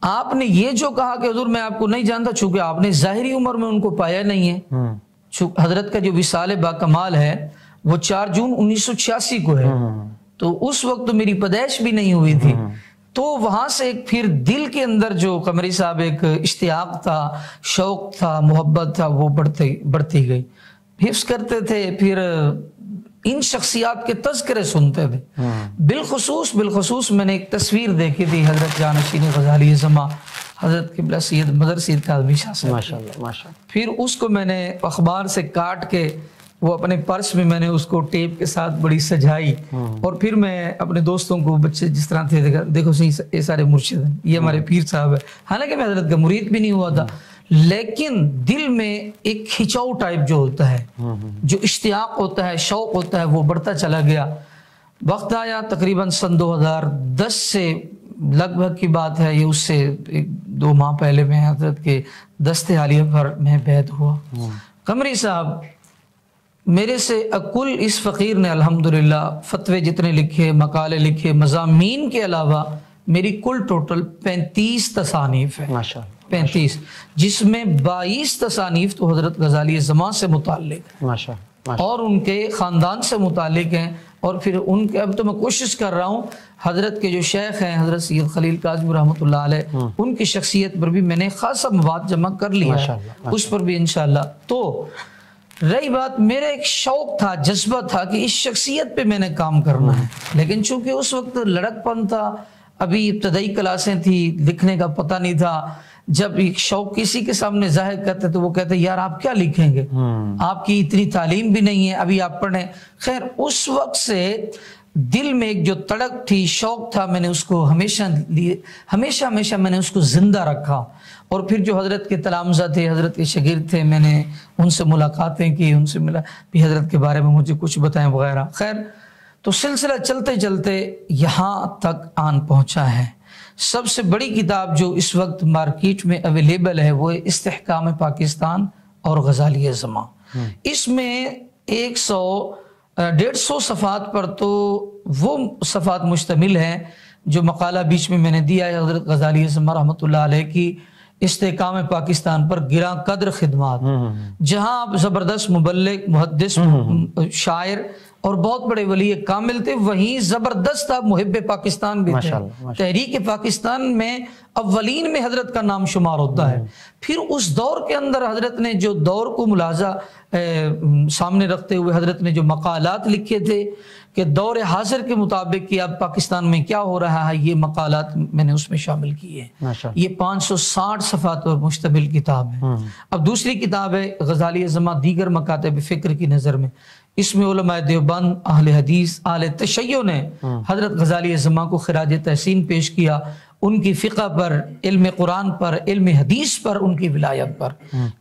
آپ نے یہ جو کہا کہ حضور میں آپ کو نہیں جانتا، چونکہ آپ نے ظاہری عمر میں ان کو پایا نہیں ہے، حضرت کا جو وصال با کمال ہے وہ 4 جون 1986 کو ہے، تو اس وقت تو میری پیدائش بھی نہیں ہوئی تھی۔ تو وہاں سے ایک پھر دل کے اندر جو قمری صاحب ایک اشتیاق تھا، شوق تھا، محبت تھا، وہ بڑھتی گئی۔ حفظ کرتے تھے، پھر ان شخصیات کے تذکرے سنتے تھے۔ بالخصوص میں نے ایک تصویر دیکھی تھی حضرت جانشین غزالی اعظم حضرت قبلہ سید مظہر سید کاظمی شاہ صاحب، ماشاءاللہ۔ پھر اس کو میں نے اخبار سے کاٹ کے وہ اپنے پرس میں نے اس کو ٹیپ کے ساتھ بڑی سجائی، اور پھر میں اپنے دوستوں کو، بچے جس طرح تھے، دیکھو یہ سارے مرشد ہیں، یہ ہمارے پیر صاحب ہے۔ حالانکہ میں حضرت کا مرید بھی نہیں ہوا تھا، لیکن دل میں ایک کھچاؤ ٹائپ جو ہوتا ہے، جو اشتیاق ہوتا ہے، شوق ہوتا ہے، وہ بڑھتا چلا گیا۔ وقت آیا تقریباً سن 2010 سے لگ بھگ کی بات ہے، یہ اس سے 2 ماہ پہلے میں حضرت کے دست عالیہ پر میں بیعت ہوا۔ قمری صاحب میرے سے کل اس فقیر نے الحمدللہ فتوے جتنے لکھے، مقالے لکھے، مضامین کے علاوہ میری کل ٹوٹل 35 تصانیف ہے، ماشاءاللہ 35، جس میں 22 تصانیف تو حضرت غزالی زمان سے متعلق ماشاءاللہ اور ان کے خاندان سے متعلق ہیں، اور پھر ان کے اب تو میں کوشش کر رہا ہوں حضرت کے جو شیخ ہیں حضرت سید خلیل کاظمی رحمۃ اللہ علیہ، ان کی شخصیت پر بھی میں نے خاصا مواد جمع کر لیا ہے، اس پر بھی انشاءاللہ۔ تو رہی بات، میرا ایک شوق تھا، جذبہ تھا کہ اس شخصیت پہ میں نے کام کرنا ہے، لیکن چونکہ اس وقت لڑک پن تھا، ابھی ابتدائی کلاسیں تھی، لکھنے کا پتہ نہیں تھا، جب ایک شوق کسی کے سامنے ظاہر کرتے تو وہ کہتے یار آپ کیا لکھیں گے، آپ کی اتنی تعلیم بھی نہیں ہے، ابھی آپ پڑھیں۔ خیر اس وقت سے دل میں ایک جو تڑک تھی، شوق تھا، میں نے اس کو ہمیشہ میں نے اس کو زندہ رکھا، اور پھر جو حضرت کے تلامذہ تھے، حضرت کے شاگرد تھے، میں نے ان سے ملاقاتیں کی، ان سے ملا بھی حضرت کے بارے میں مجھے کچھ بتائیں وغیرہ۔ خیر تو سلسلہ چلتے چلتے یہاں تک آن پہنچا ہے۔ سب سے بڑی کتاب جو اس وقت مارکیٹ میں اویلیبل ہے وہ استحکام پاکستان اور غزالی زمان۔ اس میں 150 صفحات پر تو وہ صفحات مشتمل ہیں جو مقالہ بیچ میں نے دیا ہے حضرت غزالی زمان رحمۃ اللہ علیہ کی استحکام پاکستان پر گراں قدر خدمات، جہاں آپ زبردست مبلغ، محدث، شاعر اور بہت بڑے ولی کامل تھے، وہیں زبردست آپ محب پاکستان بھی تھے۔ تحریک پاکستان میں اولین میں حضرت کا نام شمار ہوتا ہے۔ پھر اس دور کے اندر حضرت نے جو دور کو ملاحظہ سامنے رکھتے ہوئے حضرت نے جو مقالات لکھے تھے کہ دور حاضر کے مطابق کہ اب پاکستان میں کیا ہو رہا ہے، یہ مقالات میں نے اس میں شامل کیے ہیں۔ یہ 560 صفحات پر مشتمل کتاب ہے۔ اب دوسری کتاب ہے غزالی زمان دیگر مکاتب فکر کی نظر میں۔ اس میں علماء دیوبند، اہل حدیث، اہل تشیع نے حضرت غزالی زمان کو خراج تحسین پیش کیا، ان کی فقہ پر، علم قرآن پر، علم حدیث پر، ان کی ولایت پر۔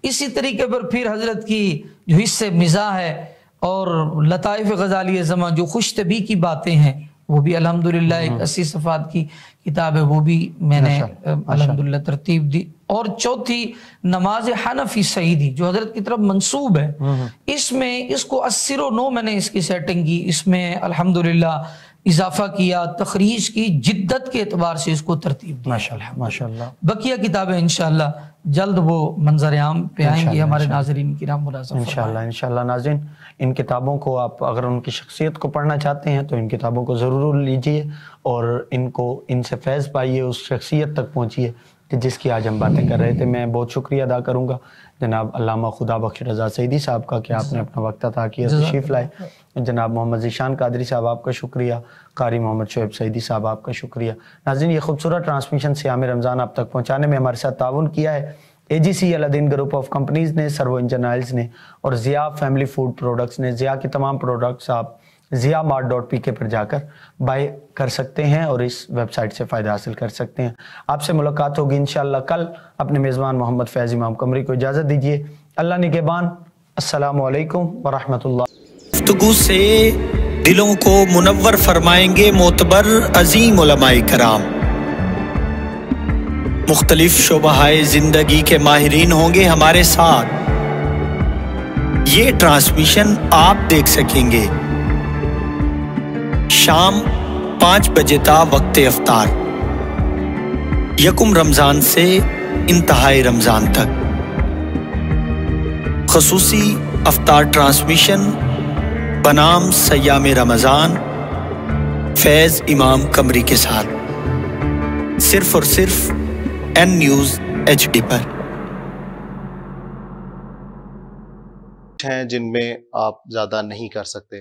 اسی طریقے پر پھر حضرت کی جو حصے مزاح ہے اور لطائف غزالی زمان جو خوش طبی کی باتیں ہیں، وہ بھی الحمدللہ ایک 80 صفحات کی کتاب ہے، وہ بھی میں نے الحمدللہ ترتیب دی۔ اور چوتھی نماز حنفی سعیدی جو حضرت کی طرف منسوب ہے، اس میں اس کو 80 و 9 میں نے اس کی سیٹنگ کی، اس میں الحمدللہ اضافہ کیا، تخریج کی، جدت کے اعتبار سے اس کو ترتیب دی۔ ماشاءاللہ بقیہ کتابیں انشاءاللہ جلد وہ منظر عام پہ آئیں گی، ہمارے ناظرین کرام ملاحظہ فرمائیں۔ انشاءاللہ ناظرین، ان کتابوں کو آپ اگر ان کی شخصیت کو پڑھنا چاہتے ہیں تو ان کتابوں کو ضرور لیجئے اور ان سے فیض پائیے، اس شخصیت تک پہنچیے کہ جس کی آج ہم باتیں کر رہے تھے۔ میں بہت شکریہ ادا کروں گا جناب علامہ خدا بخش رضا سعیدی صاحب کا کہ آپ نے اپنا وقت عطا کیا، تشریف لائے۔ جناب محمد ذیشان قادری صاحب آپ کا شکریہ، قاری محمد شعیب سعیدی صاحب آپ کا شکریہ۔ ناظرین، یہ خوبصورت ٹرانسمیشن صیام رمضان آپ تک پہنچانے میں ہمارے ساتھ تعاون کیا ہے AGC Uddin group of companies نے، سرو انجن آئلز نے، اور ضیاء فیملی فوڈ پروڈکٹس نے۔ ضیاء کے تمام پروڈکٹس آپ ضیاءmart.pk پر جا کر بائی کر سکتے ہیں اور اس ویب سائٹ سے فائدہ حاصل کر سکتے ہیں۔ آپ سے ملاقات ہوگی انشاءاللہ کل۔ اپنے میزبان محمد فیض امام قمری کو اجازت دیجیے۔ اللہ نگہبان۔ السلام علیکم ورحمۃ اللہ۔ گفتگو سے دلوں کو منور فرمائیں گے معتبر عظیم علماء کرام، مختلف شعبہ زندگی کے ماہرین ہوں گے ہمارے ساتھ۔ یہ ٹرانسمیشن آپ دیکھ سکیں گے شام 5 بجے تا وقت افطار، یکم رمضان سے انتہائی رمضان تک۔ خصوصی افطار ٹرانسمیشن بنام سیام رمضان فیض امام قمری کے ساتھ، صرف اور صرف این نیوز HD پر۔ ہیں جن میں آپ زیادہ نہیں کر سکتے۔